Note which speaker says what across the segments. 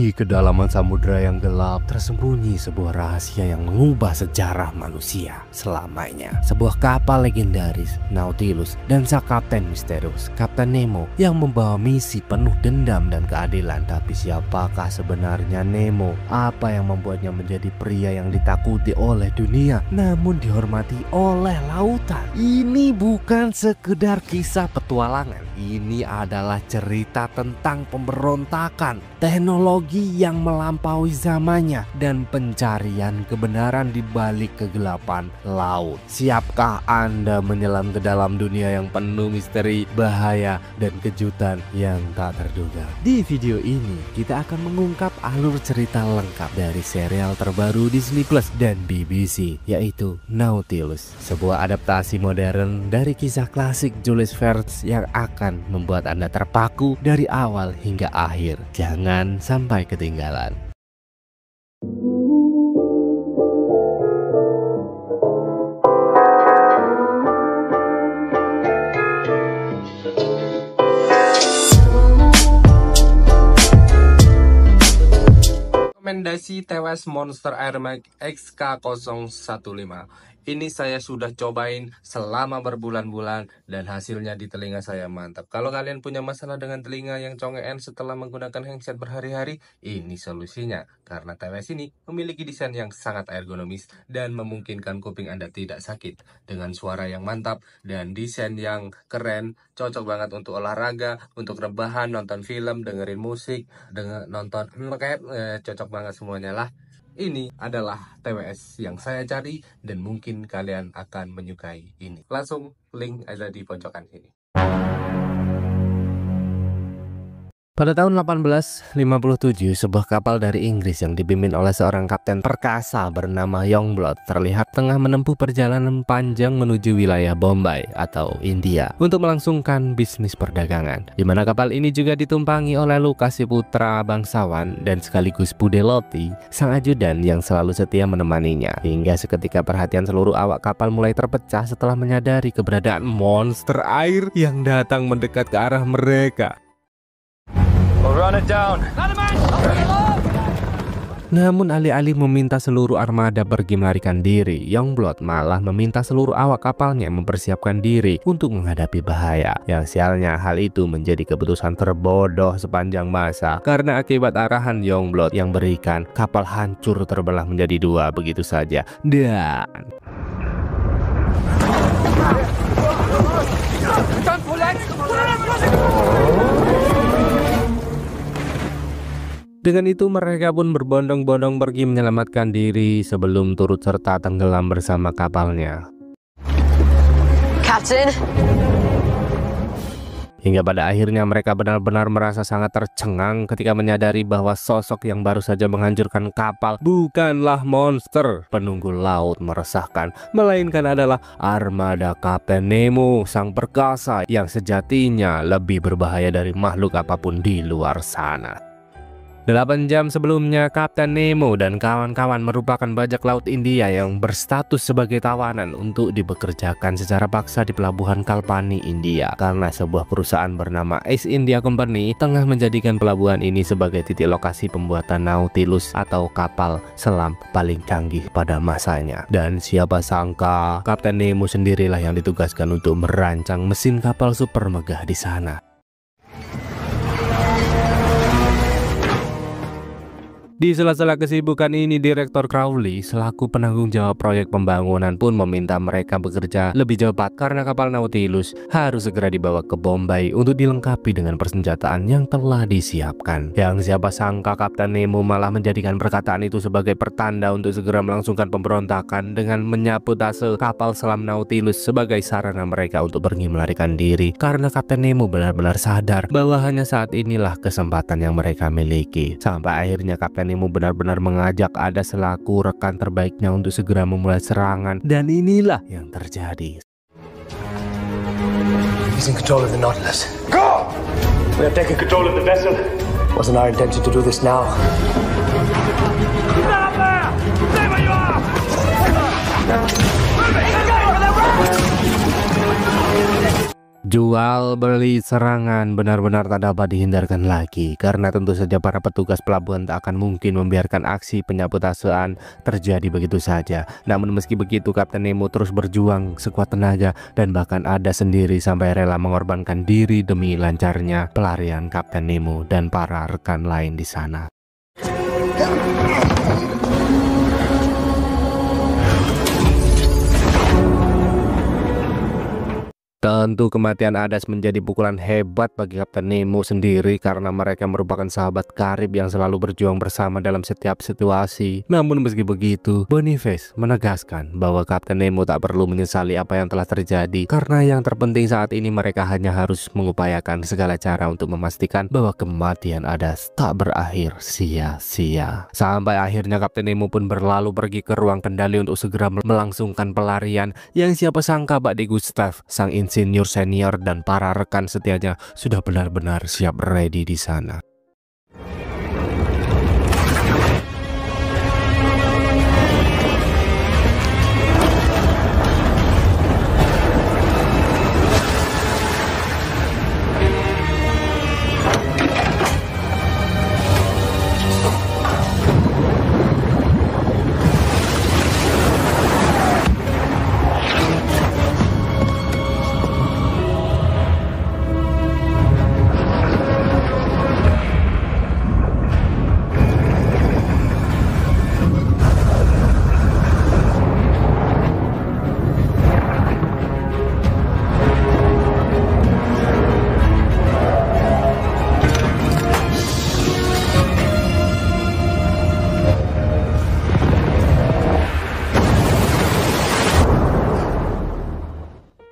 Speaker 1: Di kedalaman samudera yang gelap tersembunyi sebuah rahasia yang mengubah sejarah manusia selamanya. Sebuah kapal legendaris, Nautilus, dan sang kapten misterius, Kapten Nemo, yang membawa misi penuh dendam dan keadilan. Tapi siapakah sebenarnya Nemo? Apa yang membuatnya menjadi pria yang ditakuti oleh dunia, namun dihormati oleh lautan? Ini bukan sekedar kisah petualangan. Ini adalah cerita tentang pemberontakan, teknologi yang melampaui zamannya, dan pencarian kebenaran di balik kegelapan laut. Siapkah Anda menyelam ke dalam dunia yang penuh misteri, bahaya, dan kejutan yang tak terduga? Di video ini kita akan mengungkap alur cerita lengkap dari serial terbaru Disney Plus dan BBC, yaitu Nautilus, sebuah adaptasi modern dari kisah klasik Jules Verne yang akan membuat Anda terpaku dari awal hingga akhir. Jangan sampai ketinggalan.
Speaker 2: Rekomendasi TWS Monster Air Max XK015. Ini saya sudah cobain selama berbulan-bulan dan hasilnya di telinga saya mantap. Kalau kalian punya masalah dengan telinga yang congean setelah menggunakan handset berhari-hari, ini solusinya. Karena TWS ini memiliki desain yang sangat ergonomis dan memungkinkan kuping Anda tidak sakit. Dengan suara yang mantap dan desain yang keren, cocok banget untuk olahraga, untuk rebahan, nonton film, dengerin musik, nonton cocok banget semuanya lah. Ini adalah TWS yang saya cari dan mungkin kalian akan menyukai ini. Langsung link ada di pojokan sini.
Speaker 1: Pada tahun 1857, sebuah kapal dari Inggris yang dipimpin oleh seorang kapten perkasa bernama Youngblood terlihat tengah menempuh perjalanan panjang menuju wilayah Bombay atau India untuk melangsungkan bisnis perdagangan, di mana kapal ini juga ditumpangi oleh Lucas, putra bangsawan dan sekaligus Bude Loti, sang ajudan yang selalu setia menemaninya. Hingga seketika perhatian seluruh awak kapal mulai terpecah setelah menyadari keberadaan monster air yang datang mendekat ke arah mereka. Namun alih-alih meminta seluruh armada pergi melarikan diri, Youngblood malah meminta seluruh awak kapalnya mempersiapkan diri untuk menghadapi bahaya. Yang sialnya hal itu menjadi keputusan terbodoh sepanjang masa, karena akibat arahan Youngblood yang berikan, kapal hancur terbelah menjadi dua begitu saja. Dan dengan itu mereka pun berbondong-bondong pergi menyelamatkan diri sebelum turut serta tenggelam bersama kapalnya.
Speaker 3: Captain.
Speaker 1: Hingga pada akhirnya mereka benar-benar merasa sangat tercengang ketika menyadari bahwa sosok yang baru saja menghancurkan kapal bukanlah monster penunggu laut meresahkan, melainkan adalah armada Kapten Nemo, sang perkasa yang sejatinya lebih berbahaya dari makhluk apapun di luar sana. 8 jam sebelumnya, Kapten Nemo dan kawan-kawan merupakan bajak laut India yang berstatus sebagai tawanan untuk dibekerjakan secara paksa di pelabuhan Kalpani, India, karena sebuah perusahaan bernama East India Company tengah menjadikan pelabuhan ini sebagai titik lokasi pembuatan Nautilus atau kapal selam paling canggih pada masanya. Dan siapa sangka Kapten Nemo sendirilah yang ditugaskan untuk merancang mesin kapal super megah di sana. Di sela-sela kesibukan ini, Direktur Crowley selaku penanggung jawab proyek pembangunan pun meminta mereka bekerja lebih cepat karena kapal Nautilus harus segera dibawa ke Bombay untuk dilengkapi dengan persenjataan yang telah disiapkan. Yang siapa sangka Kapten Nemo malah menjadikan perkataan itu sebagai pertanda untuk segera melangsungkan pemberontakan dengan menyabotase kapal selam Nautilus sebagai sarana mereka untuk pergi melarikan diri, karena Kapten Nemo benar-benar sadar bahwa hanya saat inilah kesempatan yang mereka miliki. Sampai akhirnya Kapten Nemo benar-benar mengajak Ada selaku rekan terbaiknya untuk segera memulai serangan, dan inilah yang terjadi.
Speaker 4: He's in control of the Nautilus. Go! We are taking control of the vessel. Wasn't our intention to do this now. Keep that up there! Stay where you are!
Speaker 1: Jual beli serangan benar-benar tak dapat dihindarkan lagi, karena tentu saja para petugas pelabuhan tak akan mungkin membiarkan aksi penyabotasaan terjadi begitu saja. Namun meski begitu, Kapten Nemo terus berjuang sekuat tenaga dan bahkan ada sendiri sampai rela mengorbankan diri demi lancarnya pelarian Kapten Nemo dan para rekan lain di sana. Tentu kematian Adas menjadi pukulan hebat bagi Kapten Nemo sendiri karena mereka merupakan sahabat karib yang selalu berjuang bersama dalam setiap situasi. Namun meski begitu, Boniface menegaskan bahwa Kapten Nemo tak perlu menyesali apa yang telah terjadi karena yang terpenting saat ini mereka hanya harus mengupayakan segala cara untuk memastikan bahwa kematian Adas tak berakhir sia-sia. Sampai akhirnya Kapten Nemo pun berlalu pergi ke ruang kendali untuk segera melangsungkan pelarian yang siapa sangka Pak De Gustav, sang insinyur senior dan para rekan setianya sudah benar-benar siap ready di sana.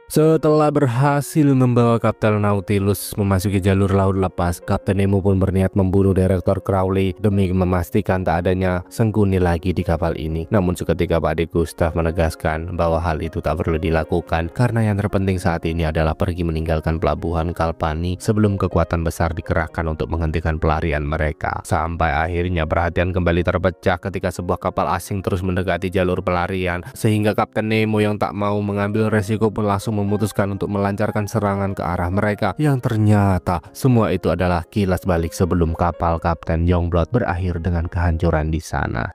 Speaker 1: Setelah berhasil membawa kapal Nautilus memasuki jalur laut lepas, Kapten Nemo pun berniat membunuh Direktur Crowley demi memastikan tak adanya Sengkuni lagi di kapal ini. Namun seketika Pak De Gustav menegaskan bahwa hal itu tak perlu dilakukan karena yang terpenting saat ini adalah pergi meninggalkan pelabuhan Kalpani sebelum kekuatan besar dikerahkan untuk menghentikan pelarian mereka. Sampai akhirnya perhatian kembali terpecah ketika sebuah kapal asing terus mendekati jalur pelarian, sehingga Kapten Nemo yang tak mau mengambil resiko pun langsung memutuskan untuk melancarkan serangan ke arah mereka, yang ternyata semua itu adalah kilas balik sebelum kapal Kapten Youngblood berakhir dengan kehancuran di sana.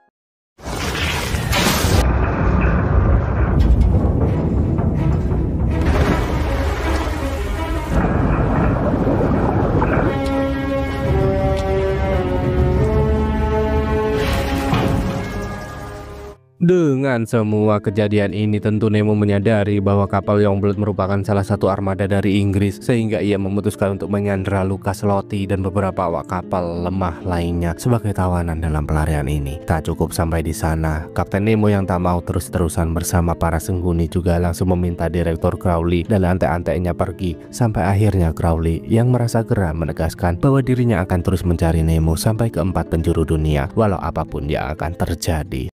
Speaker 1: Dengan semua kejadian ini, tentu Nemo menyadari bahwa kapal Youngblood merupakan salah satu armada dari Inggris, sehingga ia memutuskan untuk menyandra Lucas Loti dan beberapa awak kapal lemah lainnya sebagai tawanan dalam pelarian ini. Tak cukup sampai di sana, Kapten Nemo yang tak mau terus-terusan bersama para Sengkuni juga langsung meminta Direktur Crowley dan antek-anteknya pergi, sampai akhirnya Crowley yang merasa geram menegaskan bahwa dirinya akan terus mencari Nemo sampai ke 4 penjuru dunia, walau apapun yang akan terjadi.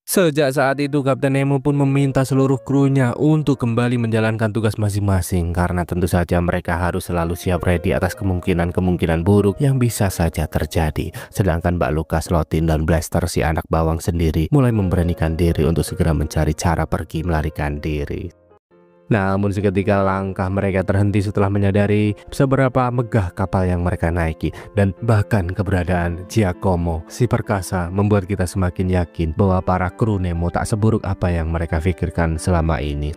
Speaker 1: Sejak saat itu, Kapten Nemo pun meminta seluruh krunya untuk kembali menjalankan tugas masing-masing karena tentu saja mereka harus selalu siap ready atas kemungkinan-kemungkinan buruk yang bisa saja terjadi. Sedangkan Mbak Lucas Lotin dan Blaster si anak bawang sendiri mulai memberanikan diri untuk segera mencari cara pergi melarikan diri. Namun seketika langkah mereka terhenti setelah menyadari seberapa megah kapal yang mereka naiki, dan bahkan keberadaan Giacomo si perkasa membuat kita semakin yakin bahwa para kru Nemo tak seburuk apa yang mereka pikirkan selama ini.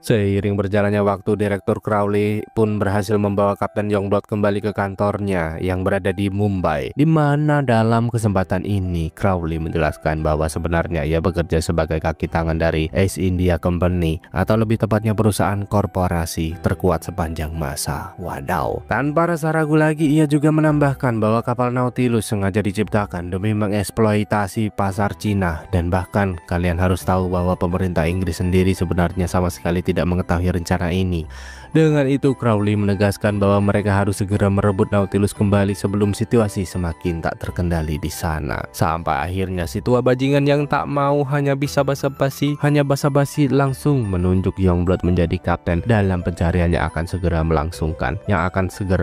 Speaker 1: Seiring berjalannya waktu, Direktur Crowley pun berhasil membawa Kapten Youngblood kembali ke kantornya yang berada di Mumbai, di mana dalam kesempatan ini Crowley menjelaskan bahwa sebenarnya ia bekerja sebagai kaki tangan dari East India Company, atau lebih tepatnya perusahaan korporasi terkuat sepanjang masa. Wadaw. Tanpa rasa ragu lagi, ia juga menambahkan bahwa kapal Nautilus sengaja diciptakan demi mengeksploitasi pasar Cina, dan bahkan kalian harus tahu bahwa pemerintah Inggris sendiri sebenarnya sama sekali tidak tidak mengetahui rencana ini. Dengan itu Crowley menegaskan bahwa mereka harus segera merebut Nautilus kembali sebelum situasi semakin tak terkendali di sana. Sampai akhirnya si tua bajingan yang tak mau hanya basa-basi langsung menunjuk Youngblood menjadi kapten dalam pencarian yang akan segera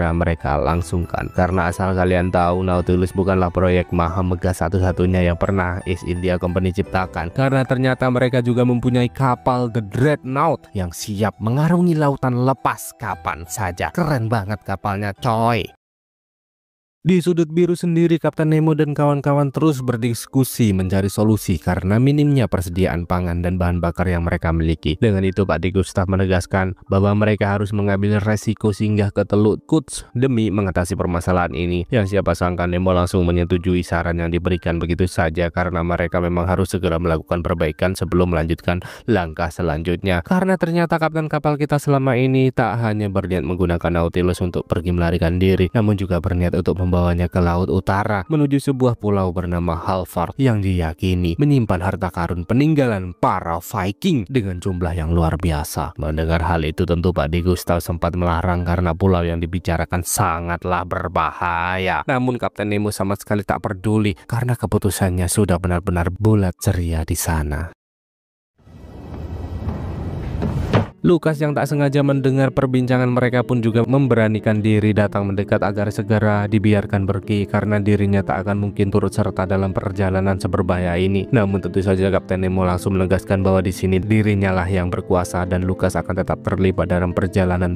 Speaker 1: mereka langsungkan. Karena asal kalian tahu, Nautilus bukanlah proyek maha megah satu-satunya yang pernah East India Company ciptakan, karena ternyata mereka juga mempunyai kapal The Dreadnought yang siap mengarungi lautan lepas kapan saja. Keren banget kapalnya, coy. Di sudut biru sendiri, Kapten Nemo dan kawan-kawan terus berdiskusi mencari solusi karena minimnya persediaan pangan dan bahan bakar yang mereka miliki. Dengan itu Pak D. Gustav menegaskan bahwa mereka harus mengambil resiko singgah ke Teluk Quds demi mengatasi permasalahan ini. Yang siapa sangka Nemo langsung menyetujui saran yang diberikan begitu saja, karena mereka memang harus segera melakukan perbaikan sebelum melanjutkan langkah selanjutnya. Karena ternyata kapten kapal kita selama ini tak hanya berniat menggunakan Nautilus untuk pergi melarikan diri, namun juga berniat untuk membawanya ke laut utara menuju sebuah pulau bernama Halford yang diyakini menyimpan harta karun peninggalan para Viking dengan jumlah yang luar biasa. Mendengar hal itu tentu Pak D. Gustav sempat melarang karena pulau yang dibicarakan sangatlah berbahaya. Namun Kapten Nemo sama sekali tak peduli karena keputusannya sudah benar-benar bulat ceria di sana. Lucas yang tak sengaja mendengar perbincangan mereka pun juga memberanikan diri datang mendekat agar segera dibiarkan pergi karena dirinya tak akan mungkin turut serta dalam perjalanan seberbahaya ini. Namun tentu saja Kapten Nemo langsung menegaskan bahwa di sini dirinya lah yang berkuasa dan Lucas akan tetap terlibat dalam perjalanan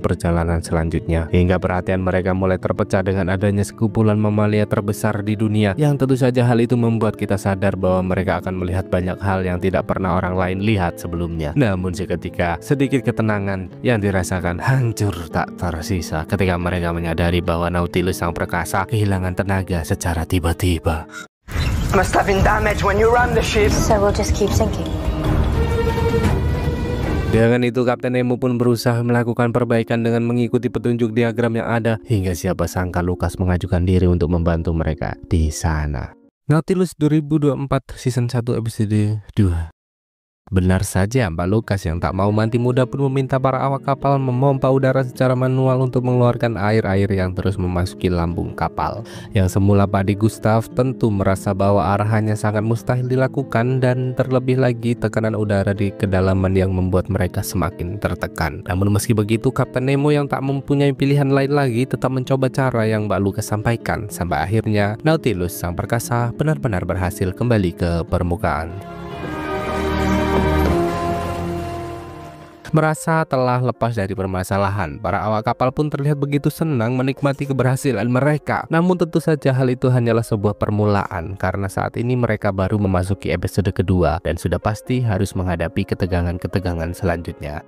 Speaker 1: selanjutnya. Hingga perhatian mereka mulai terpecah dengan adanya sekumpulan mamalia terbesar di dunia, yang tentu saja hal itu membuat kita sadar bahwa mereka akan melihat banyak hal yang tidak pernah orang lain lihat sebelumnya. Namun seketika sedikit ketenangan yang dirasakan hancur tak tersisa ketika mereka menyadari bahwa Nautilus sang perkasa kehilangan tenaga secara tiba-tiba.
Speaker 3: Must have been damaged when you ran the ship.
Speaker 5: So we'll just keep sinking.
Speaker 1: Dengan itu Kapten Nemo pun berusaha melakukan perbaikan dengan mengikuti petunjuk diagram yang ada, hingga siapa sangka Lucas mengajukan diri untuk membantu mereka di sana. Nautilus 2024 Season 1 Episode 2. Benar saja, Mbak Lucas yang tak mau mati muda pun meminta para awak kapal memompa udara secara manual untuk mengeluarkan air-air yang terus memasuki lambung kapal. Yang semula Pak D. Gustav tentu merasa bahwa arahannya sangat mustahil dilakukan, dan terlebih lagi tekanan udara di kedalaman yang membuat mereka semakin tertekan. Namun meski begitu, Kapten Nemo yang tak mempunyai pilihan lain lagi tetap mencoba cara yang Mbak Lucas sampaikan, sampai akhirnya Nautilus sang perkasa benar-benar berhasil kembali ke permukaan. Merasa telah lepas dari permasalahan, para awak kapal pun terlihat begitu senang menikmati keberhasilan mereka. Namun tentu saja hal itu hanyalah sebuah permulaan, karena saat ini mereka baru memasuki episode kedua dan sudah pasti harus menghadapi ketegangan-ketegangan selanjutnya.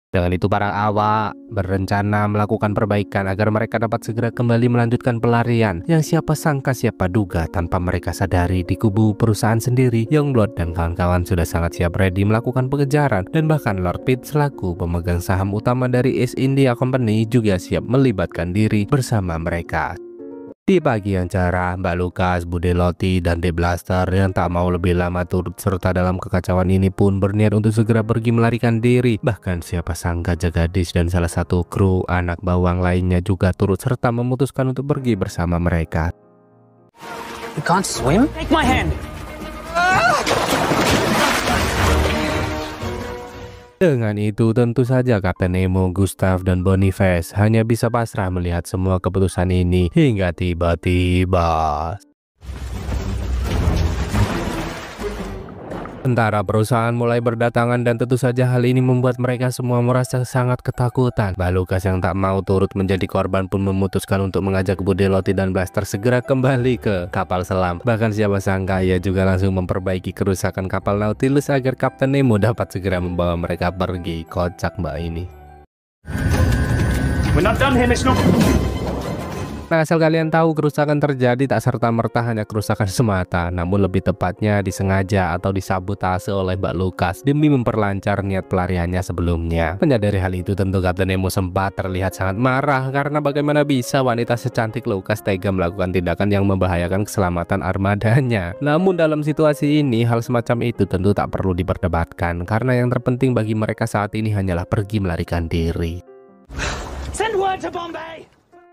Speaker 1: Dengan itu para awak berencana melakukan perbaikan agar mereka dapat segera kembali melanjutkan pelarian, yang siapa sangka siapa duga tanpa mereka sadari di kubu perusahaan sendiri, Youngblood dan kawan-kawan sudah sangat siap ready melakukan pengejaran, dan bahkan Lord Pitt selaku pemegang saham utama dari East India Company juga siap melibatkan diri bersama mereka. Di pagi yang cerah, Mbak Lucas, Bude Loti, dan The Blaster yang tak mau lebih lama turut serta dalam kekacauan ini pun berniat untuk segera pergi melarikan diri. Bahkan siapa sangka Jagadis dan salah satu kru anak bawang lainnya juga turut serta memutuskan untuk pergi bersama mereka.
Speaker 3: You can't swim? Take my hand.
Speaker 1: Dengan itu tentu saja Kapten Nemo, Gustav, dan Boniface hanya bisa pasrah melihat semua keputusan ini hingga tiba-tiba tentara perusahaan mulai berdatangan, dan tentu saja hal ini membuat mereka semua merasa sangat ketakutan. Mbak Lucas yang tak mau turut menjadi korban pun memutuskan untuk mengajak Bude Loti dan Blaster segera kembali ke kapal selam. Bahkan siapa sangka ia juga langsung memperbaiki kerusakan kapal Nautilus agar Kapten Nemo dapat segera membawa mereka pergi. Kocak mbak ini.
Speaker 4: We're not done here, Miss Snook.
Speaker 1: Nah, asal kalian tahu, kerusakan terjadi tak serta-merta hanya kerusakan semata, namun lebih tepatnya disengaja atau disabotase oleh Mbak Lucas demi memperlancar niat pelariannya sebelumnya. Menyadari hal itu, tentu Kapten Nemo sempat terlihat sangat marah karena bagaimana bisa wanita secantik Lucas tega melakukan tindakan yang membahayakan keselamatan armadanya. Namun dalam situasi ini, hal semacam itu tentu tak perlu diperdebatkan karena yang terpenting bagi mereka saat ini hanyalah pergi melarikan diri.
Speaker 3: Send word to Bombay!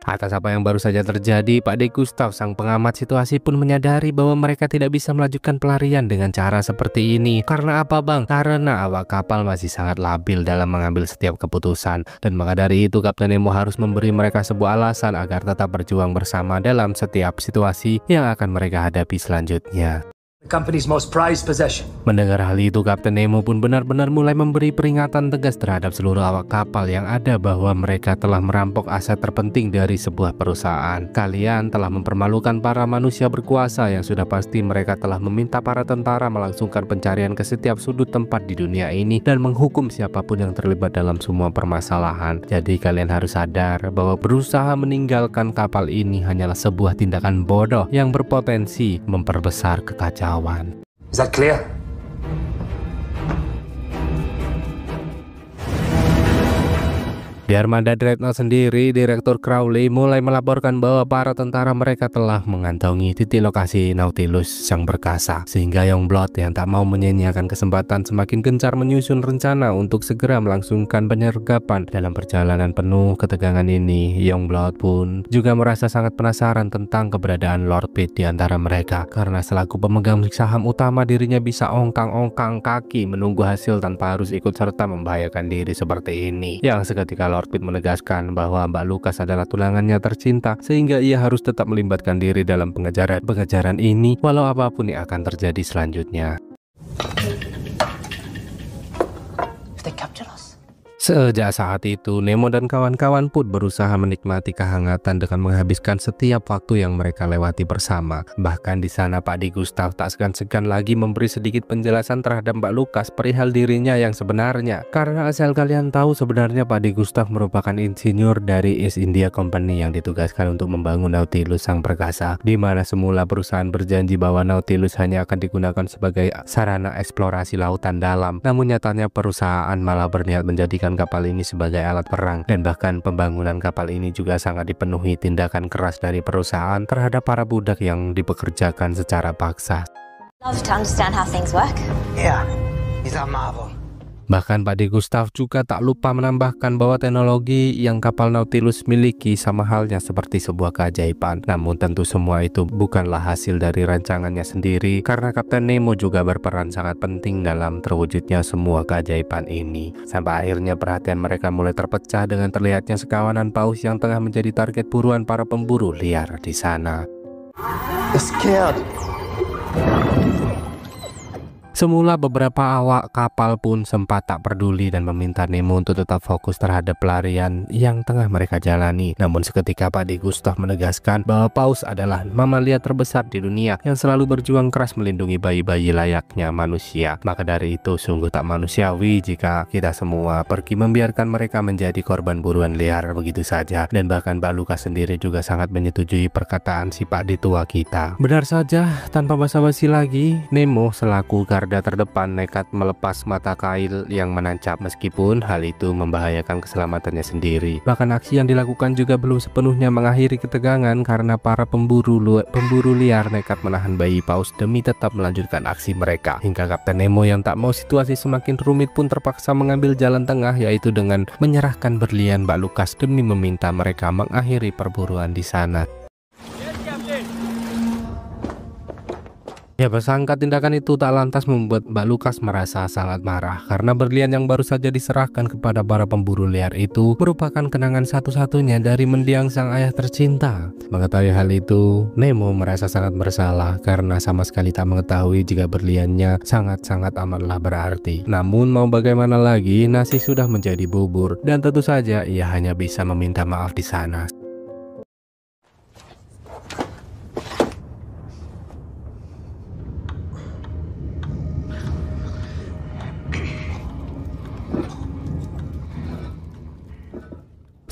Speaker 1: Atas apa yang baru saja terjadi, Pak De Gustav, sang pengamat situasi, pun menyadari bahwa mereka tidak bisa melanjutkan pelarian dengan cara seperti ini. Karena apa, Bang? Karena awak kapal masih sangat labil dalam mengambil setiap keputusan. Dan maka dari itu, Kapten Nemo harus memberi mereka sebuah alasan agar tetap berjuang bersama dalam setiap situasi yang akan mereka hadapi selanjutnya.
Speaker 4: The company's most prized possession.
Speaker 1: Mendengar hal itu, Kapten Nemo pun benar-benar mulai memberi peringatan tegas terhadap seluruh awak kapal yang ada bahwa mereka telah merampok aset terpenting dari sebuah perusahaan. Kalian telah mempermalukan para manusia berkuasa yang sudah pasti mereka telah meminta para tentara melangsungkan pencarian ke setiap sudut tempat di dunia ini dan menghukum siapapun yang terlibat dalam semua permasalahan. Jadi kalian harus sadar bahwa berusaha meninggalkan kapal ini hanyalah sebuah tindakan bodoh yang berpotensi memperbesar kekacauan.
Speaker 4: Is that clear?
Speaker 1: Di armada Dreadnought sendiri, Direktur Crowley mulai melaporkan bahwa para tentara mereka telah mengantongi titik lokasi Nautilus yang perkasa, sehingga Youngblood yang tak mau menyia-nyiakan kesempatan semakin gencar menyusun rencana untuk segera melangsungkan penyergapan. Dalam perjalanan penuh ketegangan ini, Youngblood pun juga merasa sangat penasaran tentang keberadaan Lord Pitt di antara mereka, karena selaku pemegang saham utama dirinya bisa ongkang-ongkang kaki menunggu hasil tanpa harus ikut serta membahayakan diri seperti ini. Yang seketika Lord Pitt menegaskan bahwa Mbak Lucas adalah tulangannya tercinta, sehingga ia harus tetap melibatkan diri dalam pengejaran ini walau apapun yang akan terjadi selanjutnya.
Speaker 3: If they capture us.
Speaker 1: Sejak saat itu, Nemo dan kawan-kawan pun berusaha menikmati kehangatan dengan menghabiskan setiap waktu yang mereka lewati bersama. Bahkan di sana, Pak De Gustav tak segan-segan lagi memberi sedikit penjelasan terhadap Mbak Lucas perihal dirinya yang sebenarnya. Karena asal kalian tahu, sebenarnya Pak De Gustav merupakan insinyur dari East India Company yang ditugaskan untuk membangun Nautilus sang perkasa, di mana semula perusahaan berjanji bahwa Nautilus hanya akan digunakan sebagai sarana eksplorasi lautan dalam. Namun nyatanya perusahaan malah berniat menjadikan kapal ini sebagai alat perang, dan bahkan pembangunan kapal ini juga sangat dipenuhi tindakan keras dari perusahaan terhadap para budak yang dipekerjakan secara paksa.
Speaker 5: Love to understand how things work.
Speaker 3: Yeah, he's a marvel.
Speaker 1: Bahkan Pak De Gustav juga tak lupa menambahkan bahwa teknologi yang kapal Nautilus miliki sama halnya seperti sebuah keajaiban. Namun tentu semua itu bukanlah hasil dari rancangannya sendiri, karena Kapten Nemo juga berperan sangat penting dalam terwujudnya semua keajaiban ini. Sampai akhirnya perhatian mereka mulai terpecah dengan terlihatnya sekawanan paus yang tengah menjadi target buruan para pemburu liar di sana.
Speaker 4: They're scared.
Speaker 1: Semula beberapa awak kapal pun sempat tak peduli dan meminta Nemo untuk tetap fokus terhadap pelarian yang tengah mereka jalani. Namun seketika Pak De Gustav menegaskan bahwa paus adalah mamalia terbesar di dunia yang selalu berjuang keras melindungi bayi-bayi layaknya manusia. Maka dari itu sungguh tak manusiawi jika kita semua pergi membiarkan mereka menjadi korban buruan liar begitu saja. Dan bahkan Mbak Lucas sendiri juga sangat menyetujui perkataan si Pak De tua kita. Benar saja, tanpa basa-basi lagi, Nemo selaku garda terdepan nekat melepas mata kail yang menancap, meskipun hal itu membahayakan keselamatannya sendiri. Bahkan aksi yang dilakukan juga belum sepenuhnya mengakhiri ketegangan, karena para pemburu liar nekat menahan bayi paus demi tetap melanjutkan aksi mereka. Hingga Kapten Nemo yang tak mau situasi semakin rumit pun terpaksa mengambil jalan tengah, yaitu dengan menyerahkan berlian Mbak Lucas demi meminta mereka mengakhiri perburuan di sana. Ya, bersangka tindakan itu tak lantas membuat Mbak Lucas merasa sangat marah, karena berlian yang baru saja diserahkan kepada para pemburu liar itu merupakan kenangan satu-satunya dari mendiang sang ayah tercinta. Mengetahui hal itu, Nemo merasa sangat bersalah karena sama sekali tak mengetahui jika berliannya sangat-sangat amatlah berarti. Namun mau bagaimana lagi, nasi sudah menjadi bubur, dan tentu saja ia hanya bisa meminta maaf di sana.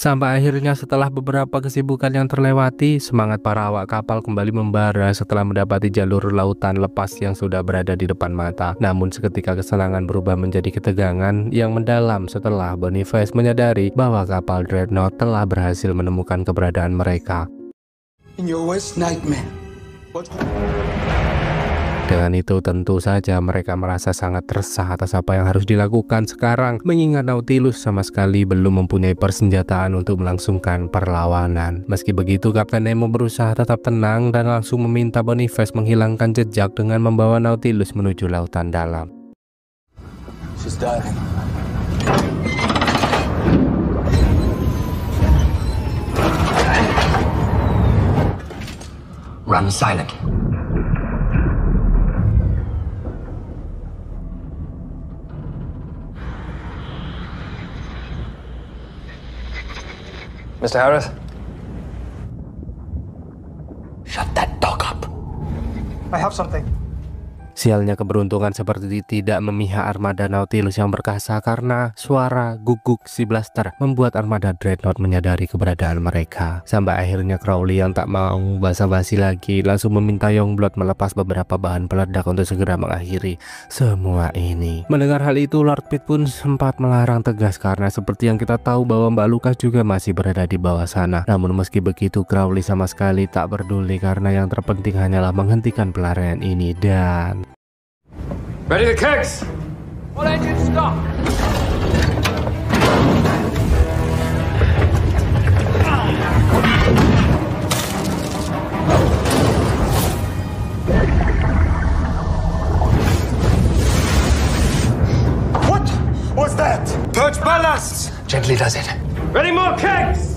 Speaker 1: Sampai akhirnya setelah beberapa kesibukan yang terlewati, semangat para awak kapal kembali membara setelah mendapati jalur lautan lepas yang sudah berada di depan mata. Namun seketika kesenangan berubah menjadi ketegangan yang mendalam setelah Boniface menyadari bahwa kapal Dreadnought telah berhasil menemukan keberadaan mereka.
Speaker 6: In your worst nightmare, what...
Speaker 1: Dengan itu tentu saja mereka merasa sangat resah atas apa yang harus dilakukan sekarang, mengingat Nautilus sama sekali belum mempunyai persenjataan untuk melangsungkan perlawanan. Meski begitu, Kapten Nemo berusaha tetap tenang dan langsung meminta Boniface menghilangkan jejak dengan membawa Nautilus menuju lautan dalam.
Speaker 6: She's diving.
Speaker 4: Run silent.
Speaker 7: Mr. Harris?
Speaker 4: Shut that dog up.
Speaker 3: I have something.
Speaker 1: Sialnya keberuntungan seperti tidak memihak armada Nautilus yang perkasa karena suara guguk si blaster membuat armada Dreadnought menyadari keberadaan mereka. Sampai akhirnya Crowley yang tak mau basa-basi lagi langsung meminta Youngblood melepas beberapa bahan peledak untuk segera mengakhiri semua ini. Mendengar hal itu, Lord Pitt pun sempat melarang tegas karena seperti yang kita tahu bahwa Mbak Lucas juga masih berada di bawah sana. Namun meski begitu, Crowley sama sekali tak peduli karena yang terpenting hanyalah menghentikan pelarian ini. Dan
Speaker 7: Ready the kegs!
Speaker 3: All engines stop.
Speaker 6: What was that?
Speaker 7: Purge ballasts!
Speaker 4: Gently does it.
Speaker 7: Ready more kegs!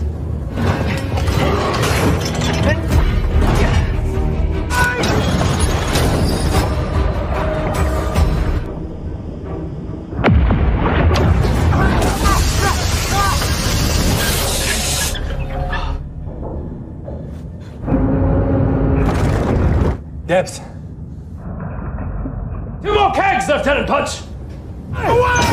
Speaker 4: Depth.
Speaker 7: 2 more kegs, Lieutenant Punch! Away!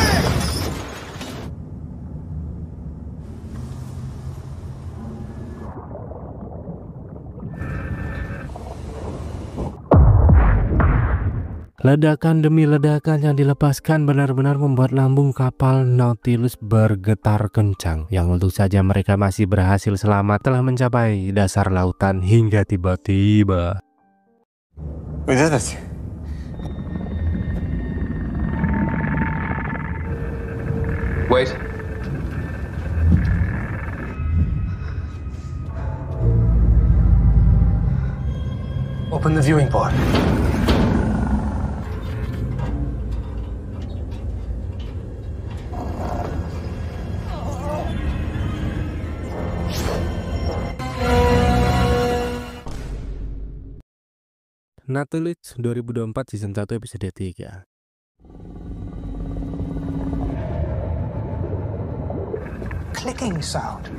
Speaker 1: ledakan demi ledakan yang dilepaskan benar-benar membuat lambung kapal Nautilus bergetar kencang. Yang tentu saja mereka masih berhasil selamat telah mencapai dasar lautan hingga tiba-tiba.
Speaker 6: We did it.
Speaker 7: Wait.
Speaker 4: Open the viewing port.
Speaker 1: Nautilus 2024 season 1 episode 3.
Speaker 3: Clicking sound.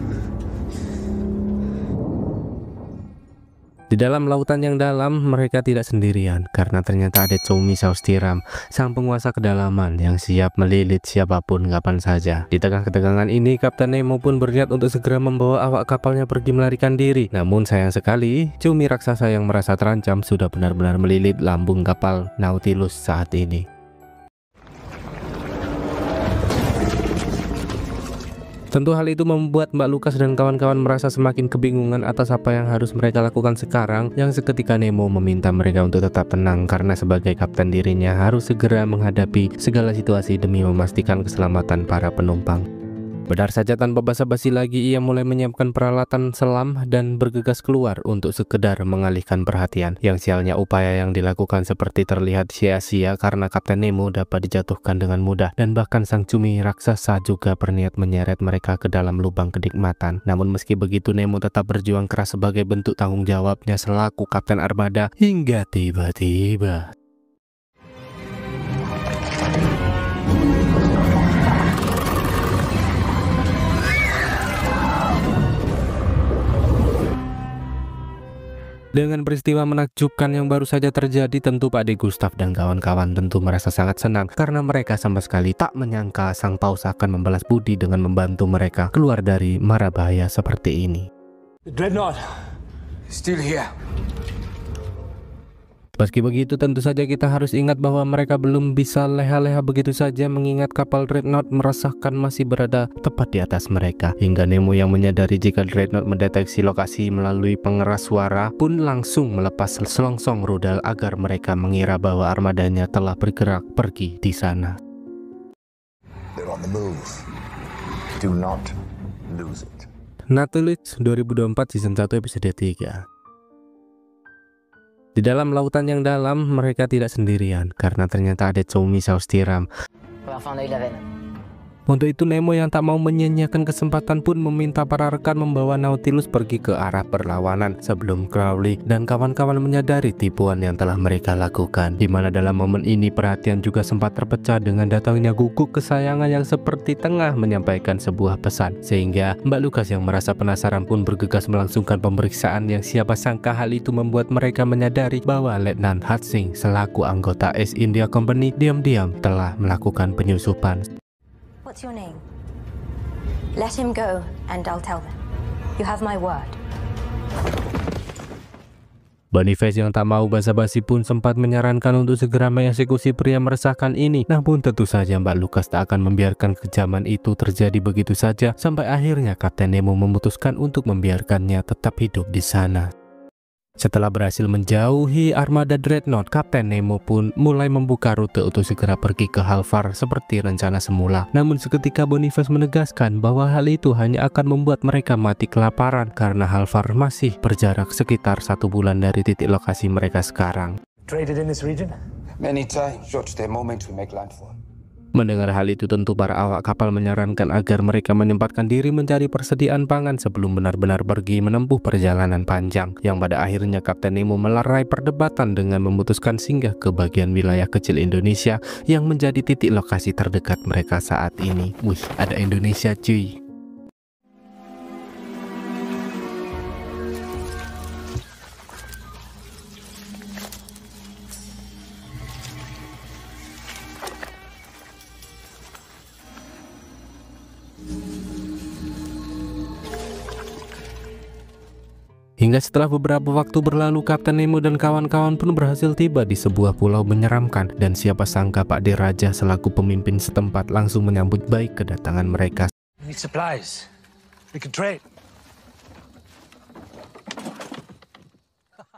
Speaker 1: Di dalam lautan yang dalam, mereka tidak sendirian karena ternyata ada Choumi Saustiram, sang penguasa kedalaman yang siap melilit siapapun kapan saja. Di tengah ketegangan ini, Kapten Nemo pun berniat untuk segera membawa awak kapalnya pergi melarikan diri. Namun sayang sekali, Choumi raksasa yang merasa terancam sudah benar-benar melilit lambung kapal Nautilus saat ini. Tentu hal itu membuat Mbak Lucas dan kawan-kawan merasa semakin kebingungan atas apa yang harus mereka lakukan sekarang, yang seketika Nemo meminta mereka untuk tetap tenang karena sebagai kapten dirinya harus segera menghadapi segala situasi demi memastikan keselamatan para penumpang. Benar saja tanpa basa-basi lagi, ia mulai menyiapkan peralatan selam dan bergegas keluar untuk sekedar mengalihkan perhatian. Yang sialnya upaya yang dilakukan seperti terlihat sia-sia karena Kapten Nemo dapat dijatuhkan dengan mudah, dan bahkan sang Choumi raksasa juga berniat menyeret mereka ke dalam lubang kenikmatan. Namun meski begitu, Nemo tetap berjuang keras sebagai bentuk tanggung jawabnya selaku kapten armada hingga tiba-tiba Dengan peristiwa menakjubkan yang baru saja terjadi, tentu Pak De Gustav dan kawan-kawan tentu merasa sangat senang karena mereka sama sekali tak menyangka Sang Paus akan membalas budi dengan membantu mereka keluar dari mara bahaya seperti ini.
Speaker 6: The Dreadnought is still here.
Speaker 1: Meski begitu, tentu saja kita harus ingat bahwa mereka belum bisa leha-leha begitu saja mengingat kapal Dreadnought meresahkan masih berada tepat di atas mereka. Hingga Nemo yang menyadari jika Dreadnought mendeteksi lokasi melalui pengeras suara pun langsung melepas selongsong rudal agar mereka mengira bahwa armadanya telah bergerak pergi di sana.
Speaker 8: They're on the move. Do not lose it.
Speaker 1: Nautilus 2024 season 1 episode 3. Di dalam lautan yang dalam, mereka tidak sendirian karena ternyata ada Choumi Saustiram. Untuk itu Nemo yang tak mau menyia-nyiakan kesempatan pun meminta para rekan membawa Nautilus pergi ke arah perlawanan sebelum Crowley dan kawan-kawan menyadari tipuan yang telah mereka lakukan. Di mana dalam momen ini perhatian juga sempat terpecah dengan datangnya guguk kesayangan yang seperti tengah menyampaikan sebuah pesan. Sehingga Mbak Lucas yang merasa penasaran pun bergegas melangsungkan pemeriksaan yang siapa sangka hal itu membuat mereka menyadari bahwa Letnan Hatsing selaku anggota East India Company diam-diam telah melakukan penyusupan.
Speaker 5: What's your name? Let him go and I'll tell them. You have my word.
Speaker 1: Boniface yang tak mau basa-basi pun sempat menyarankan untuk segera mengeksekusi pria meresahkan ini. Namun tentu saja Mbak Lucas tak akan membiarkan kejaman itu terjadi begitu saja sampai akhirnya Kapten Nemo memutuskan untuk membiarkannya tetap hidup di sana. Setelah berhasil menjauhi armada Dreadnought, Kapten Nemo pun mulai membuka rute untuk segera pergi ke Halvar seperti rencana semula. Namun seketika Boniface menegaskan bahwa hal itu hanya akan membuat mereka mati kelaparan karena Halvar masih berjarak sekitar 1 bulan dari titik lokasi mereka sekarang.
Speaker 3: Traded in this region?
Speaker 6: Many times, just the moment we make landfall.
Speaker 1: Mendengar hal itu tentu para awak kapal menyarankan agar mereka menyempatkan diri mencari persediaan pangan sebelum benar-benar pergi menempuh perjalanan panjang, yang pada akhirnya Kapten Nemo melerai perdebatan dengan memutuskan singgah ke bagian wilayah kecil Indonesia yang menjadi titik lokasi terdekat mereka saat ini. Wih, ada Indonesia cuy. Hingga setelah beberapa waktu berlalu, Kapten Nemo dan kawan-kawan pun berhasil tiba di sebuah pulau menyeramkan. Dan siapa sangka Pak De Raja selaku pemimpin setempat langsung menyambut baik kedatangan mereka.
Speaker 3: We need supplies. We can trade.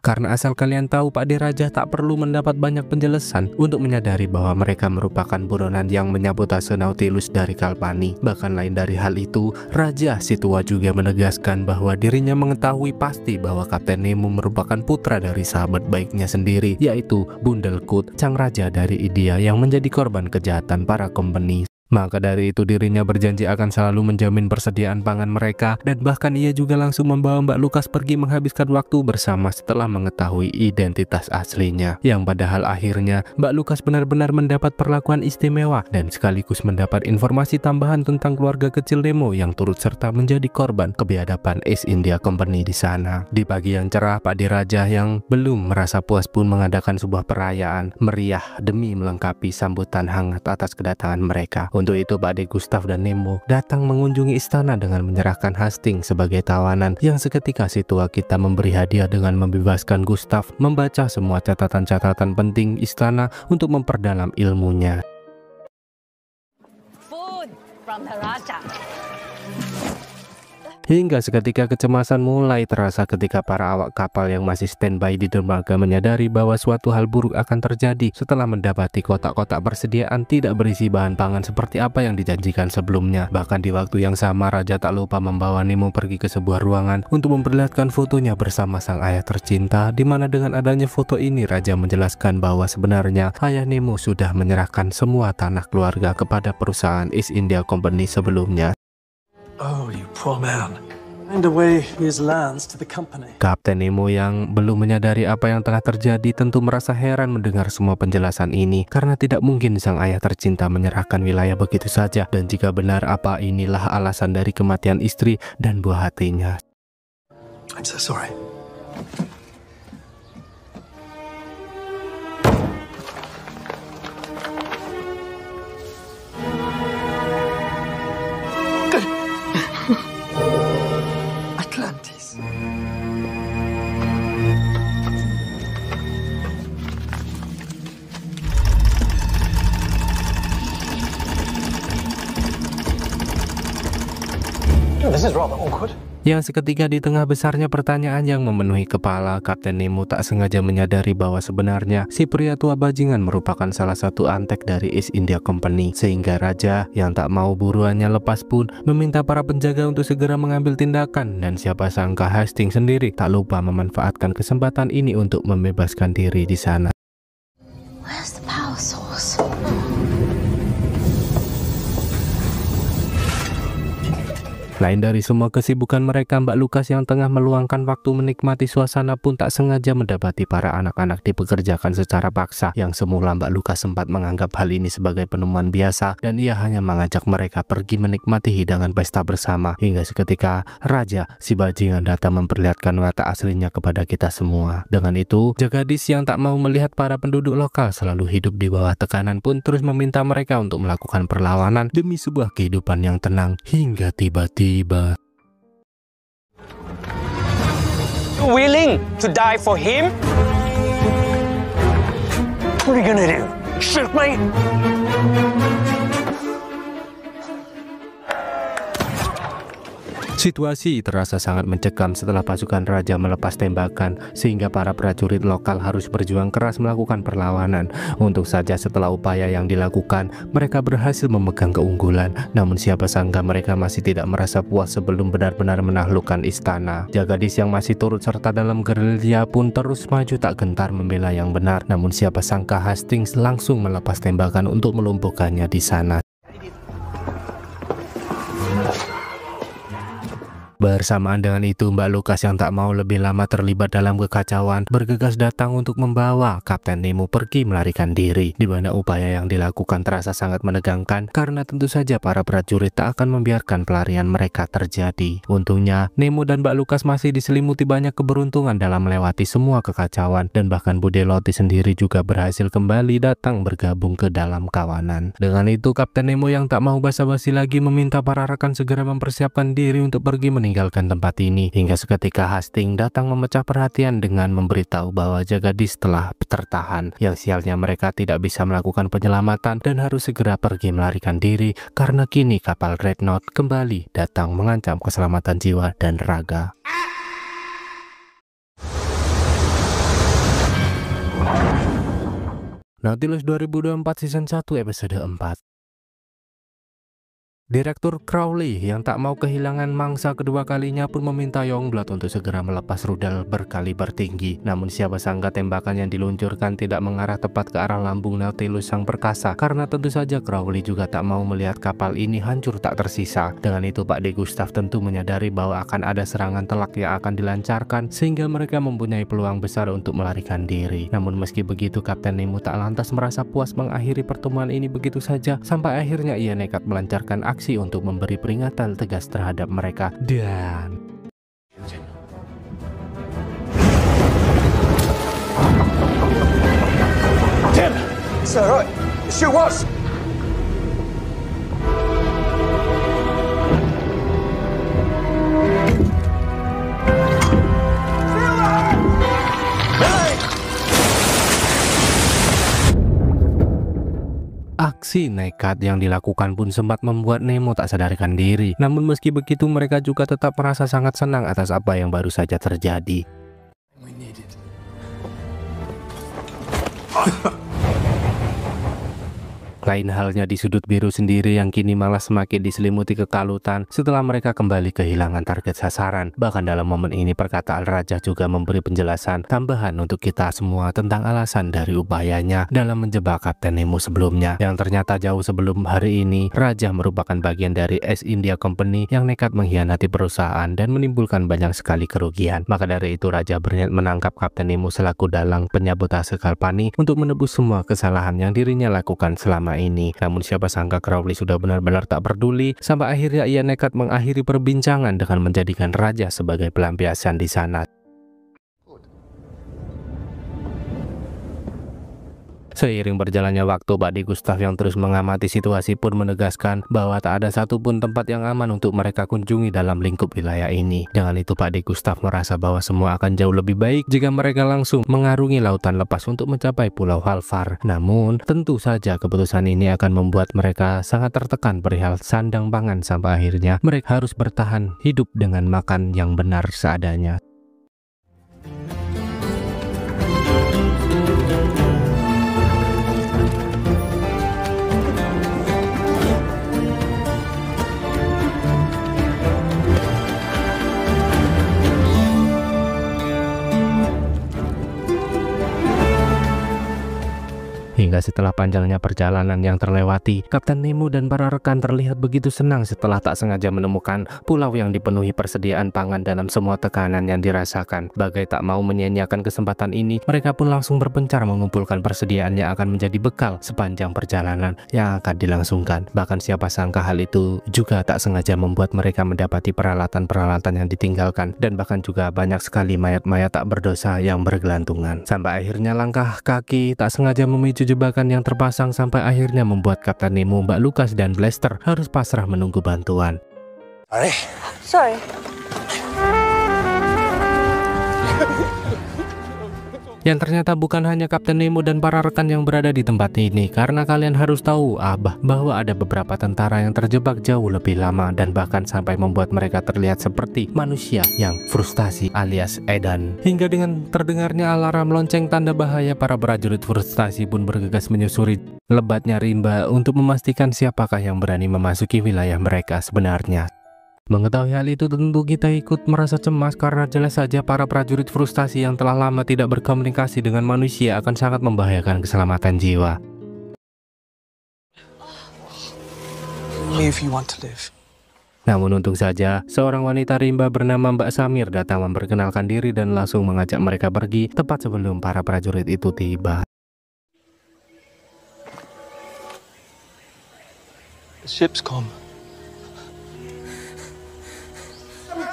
Speaker 1: Karena asal kalian tahu, Pak De Raja tak perlu mendapat banyak penjelasan untuk menyadari bahwa mereka merupakan buronan yang menyabotase Nautilus dari Kalpani. Bahkan lain dari hal itu, Raja si tua juga menegaskan bahwa dirinya mengetahui pasti bahwa Kapten Nemo merupakan putra dari sahabat baiknya sendiri, yaitu Bundelkut, sang raja dari India yang menjadi korban kejahatan para company. Maka dari itu dirinya berjanji akan selalu menjamin persediaan pangan mereka, dan bahkan ia juga langsung membawa Mbak Lucas pergi menghabiskan waktu bersama setelah mengetahui identitas aslinya. Yang padahal akhirnya Mbak Lucas benar-benar mendapat perlakuan istimewa dan sekaligus mendapat informasi tambahan tentang keluarga kecil Nemo yang turut serta menjadi korban kebiadaban East India Company di sana. Di pagi yang cerah, Pak De Raja yang belum merasa puas pun mengadakan sebuah perayaan meriah demi melengkapi sambutan hangat atas kedatangan mereka. Untuk itu Pak De Gustav dan Nemo datang mengunjungi istana dengan menyerahkan Hastings sebagai tawanan, yang seketika si tua kita memberi hadiah dengan membebaskan Gustav membaca semua catatan-catatan penting istana untuk memperdalam ilmunya.
Speaker 5: Food from the Raja.
Speaker 1: Hingga seketika kecemasan mulai terasa ketika para awak kapal yang masih standby di dermaga menyadari bahwa suatu hal buruk akan terjadi setelah mendapati kotak-kotak persediaan tidak berisi bahan pangan seperti apa yang dijanjikan sebelumnya. Bahkan di waktu yang sama Raja tak lupa membawa Nemo pergi ke sebuah ruangan untuk memperlihatkan fotonya bersama sang ayah tercinta, di mana dengan adanya foto ini Raja menjelaskan bahwa sebenarnya ayah Nemo sudah menyerahkan semua tanah keluarga kepada perusahaan East India Company sebelumnya.
Speaker 3: Oh, you poor man. Find away his lands to the company.
Speaker 1: Kapten Nemo yang belum menyadari apa yang tengah terjadi tentu merasa heran mendengar semua penjelasan ini, karena tidak mungkin sang ayah tercinta menyerahkan wilayah begitu saja. Dan jika benar, apa inilah alasan dari kematian istri dan buah hatinya.
Speaker 3: I'm so sorry. this is rather awkward.
Speaker 1: Yang seketika di tengah besarnya pertanyaan yang memenuhi kepala, Kapten Nemo tak sengaja menyadari bahwa sebenarnya si pria tua bajingan merupakan salah satu antek dari East India Company. Sehingga raja yang tak mau buruannya lepas pun meminta para penjaga untuk segera mengambil tindakan, dan siapa sangka Hastings sendiri tak lupa memanfaatkan kesempatan ini untuk membebaskan diri di sana.
Speaker 5: Where's the power source?
Speaker 1: Lain dari semua kesibukan mereka, Mbak Lukas yang tengah meluangkan waktu menikmati suasana pun tak sengaja mendapati para anak-anak dipekerjakan secara paksa. Yang semula Mbak Lukas sempat menganggap hal ini sebagai penemuan biasa dan ia hanya mengajak mereka pergi menikmati hidangan pesta bersama. Hingga seketika raja si bajingan datang memperlihatkan watak aslinya kepada kita semua. Dengan itu, Jagadis yang tak mau melihat para penduduk lokal selalu hidup di bawah tekanan pun terus meminta mereka untuk melakukan perlawanan demi sebuah kehidupan yang tenang. Hingga tiba-tiba
Speaker 9: willing to die for him?
Speaker 3: What are you gonna do? Shoot me?
Speaker 1: Situasi terasa sangat mencekam setelah pasukan raja melepas tembakan, sehingga para prajurit lokal harus berjuang keras melakukan perlawanan. Untuk saja setelah upaya yang dilakukan, mereka berhasil memegang keunggulan. Namun siapa sangka mereka masih tidak merasa puas sebelum benar-benar menaklukkan istana. Jagadis yang masih turut serta dalam gerilya pun terus maju tak gentar membela yang benar. Namun siapa sangka Hastings langsung melepas tembakan untuk melumpuhkannya di sana. Bersamaan dengan itu, Mbak Lukas yang tak mau lebih lama terlibat dalam kekacauan bergegas datang untuk membawa Kapten Nemo pergi melarikan diri, di mana upaya yang dilakukan terasa sangat menegangkan karena tentu saja para prajurit tak akan membiarkan pelarian mereka terjadi. Untungnya, Nemo dan Mbak Lukas masih diselimuti banyak keberuntungan dalam melewati semua kekacauan, dan bahkan Bude Loti sendiri juga berhasil kembali datang bergabung ke dalam kawanan. Dengan itu, Kapten Nemo yang tak mau basa-basi lagi meminta para rekan segera mempersiapkan diri untuk pergi meninggalkan tempat ini. Hingga seketika Hastings datang memecah perhatian dengan memberitahu bahwa Jagadis telah tertahan. Yang sialnya mereka tidak bisa melakukan penyelamatan dan harus segera pergi melarikan diri karena kini kapal Dreadnought kembali datang mengancam keselamatan jiwa dan raga. Nautilus 2024 Season 1 Episode 4. Direktur Crowley yang tak mau kehilangan mangsa kedua kalinya pun meminta Youngblood untuk segera melepas rudal berkaliber tinggi. Namun siapa sangka tembakan yang diluncurkan tidak mengarah tepat ke arah lambung Nautilus sang perkasa, karena tentu saja Crowley juga tak mau melihat kapal ini hancur tak tersisa. Dengan itu Pak De Gustav tentu menyadari bahwa akan ada serangan telak yang akan dilancarkan, sehingga mereka mempunyai peluang besar untuk melarikan diri. Namun meski begitu, Kapten Nemo tak lantas merasa puas mengakhiri pertemuan ini begitu saja, sampai akhirnya ia nekat melancarkan aksi untuk memberi peringatan tegas terhadap mereka. Dan
Speaker 6: Tim! Sir, right. Shoot was!
Speaker 1: aksi nekat yang dilakukan pun sempat membuat Nemo tak sadarkan diri. Namun meski begitu mereka juga tetap merasa sangat senang atas apa yang baru saja terjadi. Lain halnya di sudut biru sendiri yang kini malah semakin diselimuti kekalutan setelah mereka kembali kehilangan target sasaran. Bahkan dalam momen ini perkataan Raja juga memberi penjelasan tambahan untuk kita semua tentang alasan dari upayanya dalam menjebak Kapten Nemo sebelumnya. Yang ternyata jauh sebelum hari ini, Raja merupakan bagian dari East India Company yang nekat mengkhianati perusahaan dan menimbulkan banyak sekali kerugian. Maka dari itu Raja berniat menangkap Kapten Nemo selaku dalang penyabotase Kalpani untuk menebus semua kesalahan yang dirinya lakukan selama ini. Namun siapa sangka Crowley sudah benar-benar tak peduli, sampai akhirnya ia nekat mengakhiri perbincangan dengan menjadikan Raja sebagai pelampiasan di sana. Seiring berjalannya waktu, Pak De Gustav yang terus mengamati situasi pun menegaskan bahwa tak ada satupun tempat yang aman untuk mereka kunjungi dalam lingkup wilayah ini. Dengan itu Pak De Gustav merasa bahwa semua akan jauh lebih baik jika mereka langsung mengarungi lautan lepas untuk mencapai Pulau Halfar. Namun tentu saja keputusan ini akan membuat mereka sangat tertekan perihal sandang pangan, sampai akhirnya mereka harus bertahan hidup dengan makan yang benar seadanya. Hingga setelah panjangnya perjalanan yang terlewati, Kapten Nemo dan para rekan terlihat begitu senang setelah tak sengaja menemukan pulau yang dipenuhi persediaan pangan dalam semua tekanan yang dirasakan. Bagai tak mau menyia-nyiakan kesempatan ini, mereka pun langsung berpencar mengumpulkan persediaan yang akan menjadi bekal sepanjang perjalanan yang akan dilangsungkan. Bahkan siapa sangka hal itu juga tak sengaja membuat mereka mendapati peralatan-peralatan yang ditinggalkan, dan bahkan juga banyak sekali mayat-mayat tak berdosa yang bergelantungan. Sampai akhirnya langkah kaki tak sengaja memicu jebakan yang terpasang, sampai akhirnya membuat Kapten Nemo, Mbak Lucas, dan Blaster harus pasrah menunggu bantuan.
Speaker 5: Sorry.
Speaker 1: Yang ternyata bukan hanya Kapten Nemo dan para rekan yang berada di tempat ini, karena kalian harus tahu bahwa ada beberapa tentara yang terjebak jauh lebih lama dan bahkan sampai membuat mereka terlihat seperti manusia yang frustasi alias edan. Hingga dengan terdengarnya alarm lonceng tanda bahaya, para prajurit frustasi pun bergegas menyusuri lebatnya rimba untuk memastikan siapakah yang berani memasuki wilayah mereka sebenarnya. Mengetahui hal itu tentu kita ikut merasa cemas, karena jelas saja para prajurit frustasi yang telah lama tidak berkomunikasi dengan manusia akan sangat membahayakan keselamatan jiwa.
Speaker 3: Live, you want to live.
Speaker 1: Namun untung saja, seorang wanita rimba bernama Mbak Samir datang memperkenalkan diri dan langsung mengajak mereka pergi tepat sebelum para prajurit itu tiba.
Speaker 3: The ship's come.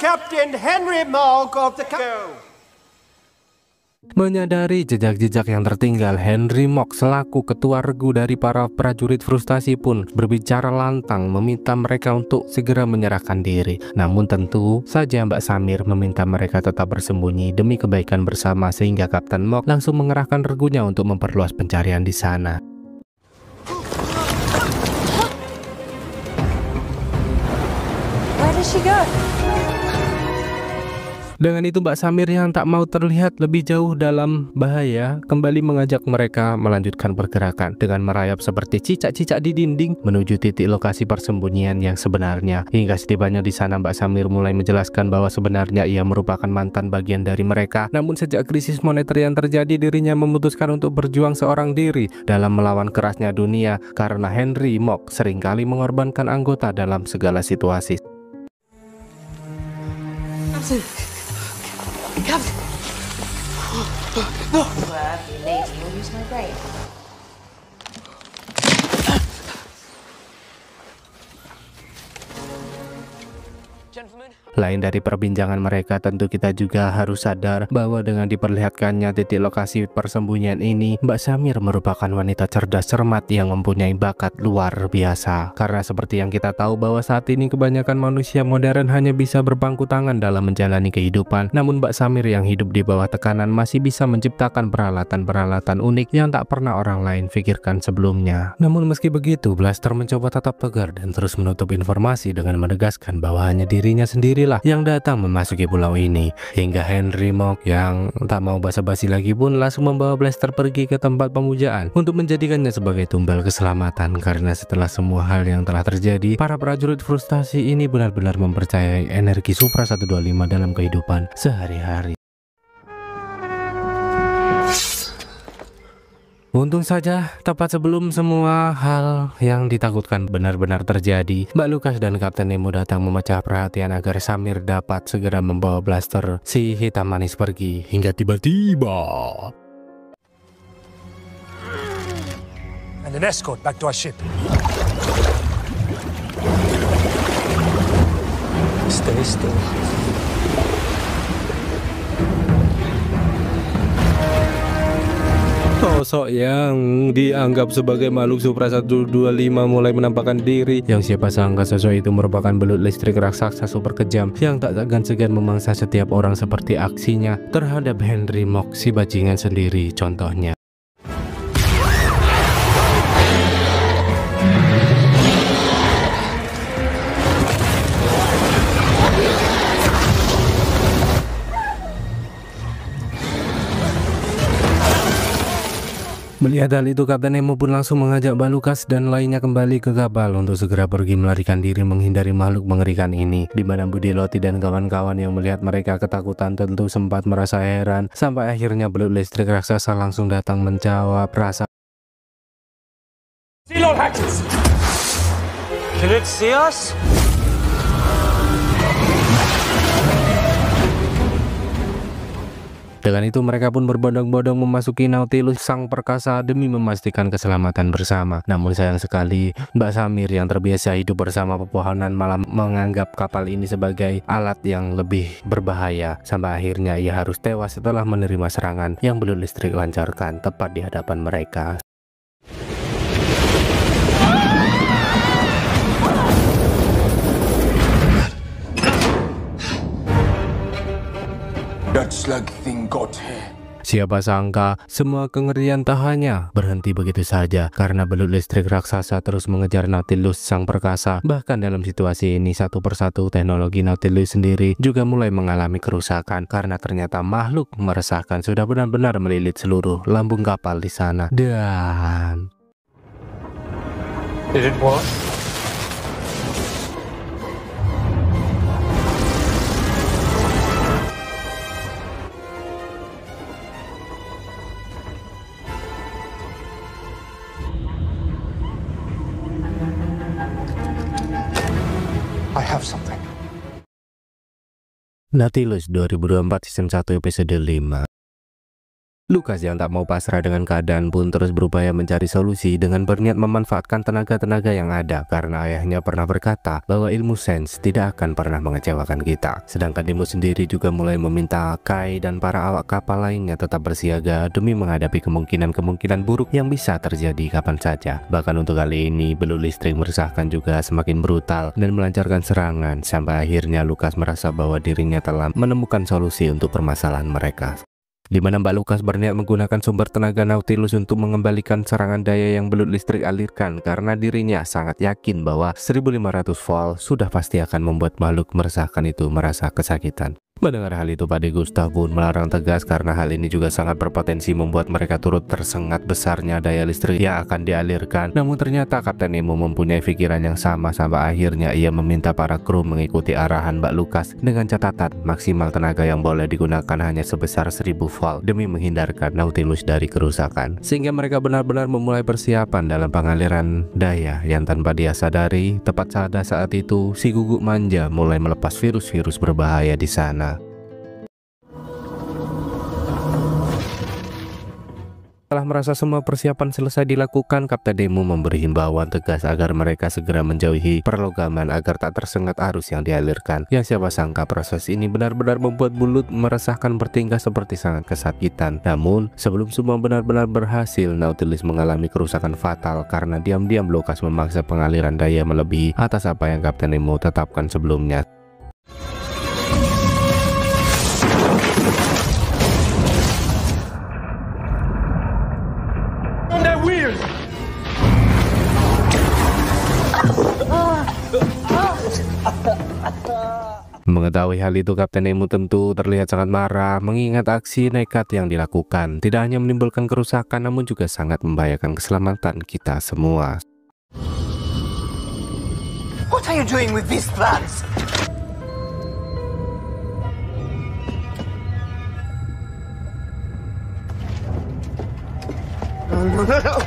Speaker 6: Captain Henry Mogg of the
Speaker 1: Menyadari jejak-jejak yang tertinggal, Henry Mogg selaku ketua regu dari para prajurit frustasi pun berbicara lantang meminta mereka untuk segera menyerahkan diri. Namun tentu saja Mbak Samir meminta mereka tetap bersembunyi demi kebaikan bersama, sehingga Kapten Mogg langsung mengerahkan regunya untuk memperluas pencarian di sana.
Speaker 5: Where did she go?
Speaker 1: Dengan itu Mbak Samir yang tak mau terlihat lebih jauh dalam bahaya kembali mengajak mereka melanjutkan pergerakan dengan merayap seperti cicak-cicak di dinding menuju titik lokasi persembunyian yang sebenarnya. Hingga setibanya di sana Mbak Samir mulai menjelaskan bahwa sebenarnya ia merupakan mantan bagian dari mereka. Namun sejak krisis moneter yang terjadi, dirinya memutuskan untuk berjuang seorang diri dalam melawan kerasnya dunia, karena Henry Mogg seringkali mengorbankan anggota dalam segala situasi.
Speaker 5: Captain! No! Well, if you're lazy, you'll use my brain.
Speaker 1: Lain dari perbincangan mereka, tentu kita juga harus sadar bahwa dengan diperlihatkannya titik lokasi persembunyian ini, Mbak Samir merupakan wanita cerdas cermat yang mempunyai bakat luar biasa. Karena seperti yang kita tahu bahwa saat ini kebanyakan manusia modern hanya bisa berpangku tangan dalam menjalani kehidupan. Namun Mbak Samir yang hidup di bawah tekanan masih bisa menciptakan peralatan-peralatan unik yang tak pernah orang lain pikirkan sebelumnya. Namun meski begitu, Blaster mencoba tetap tegar dan terus menutup informasi dengan menegaskan bahwa hanya dirinya sendiri yang datang memasuki pulau ini. Hingga Henry Mogg yang tak mau basa-basi lagi pun langsung membawa Blaster pergi ke tempat pemujaan untuk menjadikannya sebagai tumbal keselamatan. Karena setelah semua hal yang telah terjadi, para prajurit frustasi ini benar-benar mempercayai energi Supra 125 dalam kehidupan sehari-hari. Untung saja, tepat sebelum semua hal yang ditakutkan benar-benar terjadi, Mbak Lucas dan Kapten Nemo datang memecah perhatian agar Samir dapat segera membawa Blaster si hitam manis pergi. Hingga tiba-tiba
Speaker 6: And an escort back to our ship.
Speaker 3: Stay still.
Speaker 1: Sosok yang dianggap sebagai makhluk Supra 125 mulai menampakkan diri, yang siapa sangka sosok itu merupakan belut listrik raksasa super kejam yang tak segan-segan memangsa setiap orang seperti aksinya terhadap Henry Mock, si bajingan sendiri contohnya. Melihat hal itu, Kapten Nemo pun langsung mengajak Mbak Lukas dan lainnya kembali ke kapal untuk segera pergi melarikan diri menghindari makhluk mengerikan ini. Di mana Budi Loti dan kawan-kawan yang melihat mereka ketakutan tentu sempat merasa heran, sampai akhirnya belut listrik raksasa langsung datang menjawab rasa.
Speaker 7: Sea Hackers! Can it see us?
Speaker 1: Dengan itu mereka pun berbondong-bondong memasuki Nautilus sang perkasa demi memastikan keselamatan bersama. Namun sayang sekali, Mbak Samir yang terbiasa hidup bersama pepohonan malah menganggap kapal ini sebagai alat yang lebih berbahaya. Sampai akhirnya ia harus tewas setelah menerima serangan yang belut listrik lancarkan tepat di hadapan mereka.
Speaker 8: That slug thing got here.
Speaker 1: Siapa sangka semua kengerian tak hanya berhenti begitu saja karena belut listrik raksasa terus mengejar Nautilus sang perkasa. Bahkan dalam situasi ini satu persatu teknologi Nautilus sendiri juga mulai mengalami kerusakan karena ternyata makhluk meresahkan sudah benar-benar melilit seluruh lambung kapal di sana. Dan
Speaker 7: Did it work?
Speaker 8: I have something.
Speaker 1: Nautilus 2024 season 1 episode 5. Lukas yang tak mau pasrah dengan keadaan pun terus berupaya mencari solusi dengan berniat memanfaatkan tenaga-tenaga yang ada, karena ayahnya pernah berkata bahwa ilmu sains tidak akan pernah mengecewakan kita. Sedangkan Nemo sendiri juga mulai meminta Kai dan para awak kapal lainnya tetap bersiaga demi menghadapi kemungkinan-kemungkinan buruk yang bisa terjadi kapan saja. Bahkan untuk kali ini belut listrik meresahkan juga semakin brutal dan melancarkan serangan, sampai akhirnya Lukas merasa bahwa dirinya telah menemukan solusi untuk permasalahan mereka. Di mana Mbak Lukas berniat menggunakan sumber tenaga Nautilus untuk mengembalikan serangan daya yang belut listrik alirkan, karena dirinya sangat yakin bahwa 1500 volt sudah pasti akan membuat makhluk meresahkan itu merasa kesakitan. Mendengar hal itu, Pak De Gustav pun melarang tegas karena hal ini juga sangat berpotensi membuat mereka turut tersengat besarnya daya listrik yang akan dialirkan. Namun ternyata Kapten Nemo mempunyai pikiran yang sama, sampai akhirnya ia meminta para kru mengikuti arahan Mbak Lukas dengan catatan maksimal tenaga yang boleh digunakan hanya sebesar 1000 volt demi menghindarkan Nautilus dari kerusakan. Sehingga mereka benar-benar memulai persiapan dalam pengaliran daya yang tanpa dia sadari, tepat saat itu si guguk manja mulai melepas virus-virus berbahaya di sana. Setelah merasa semua persiapan selesai dilakukan, Kapten Nemo memberi himbauan tegas agar mereka segera menjauhi perlogaman agar tak tersengat arus yang dialirkan. Yang siapa sangka proses ini benar-benar membuat belut meresahkan bertingkah seperti sangat kesakitan. Namun sebelum semua benar-benar berhasil, Nautilus mengalami kerusakan fatal karena diam-diam Lukas memaksa pengaliran daya melebihi atas apa yang Kapten Nemo tetapkan sebelumnya. Mengetahui hal itu, Kapten Nemo tentu terlihat sangat marah mengingat aksi nekat yang dilakukan tidak hanya menimbulkan kerusakan namun juga sangat membahayakan keselamatan kita semua.
Speaker 9: What are you doing with these plants? No.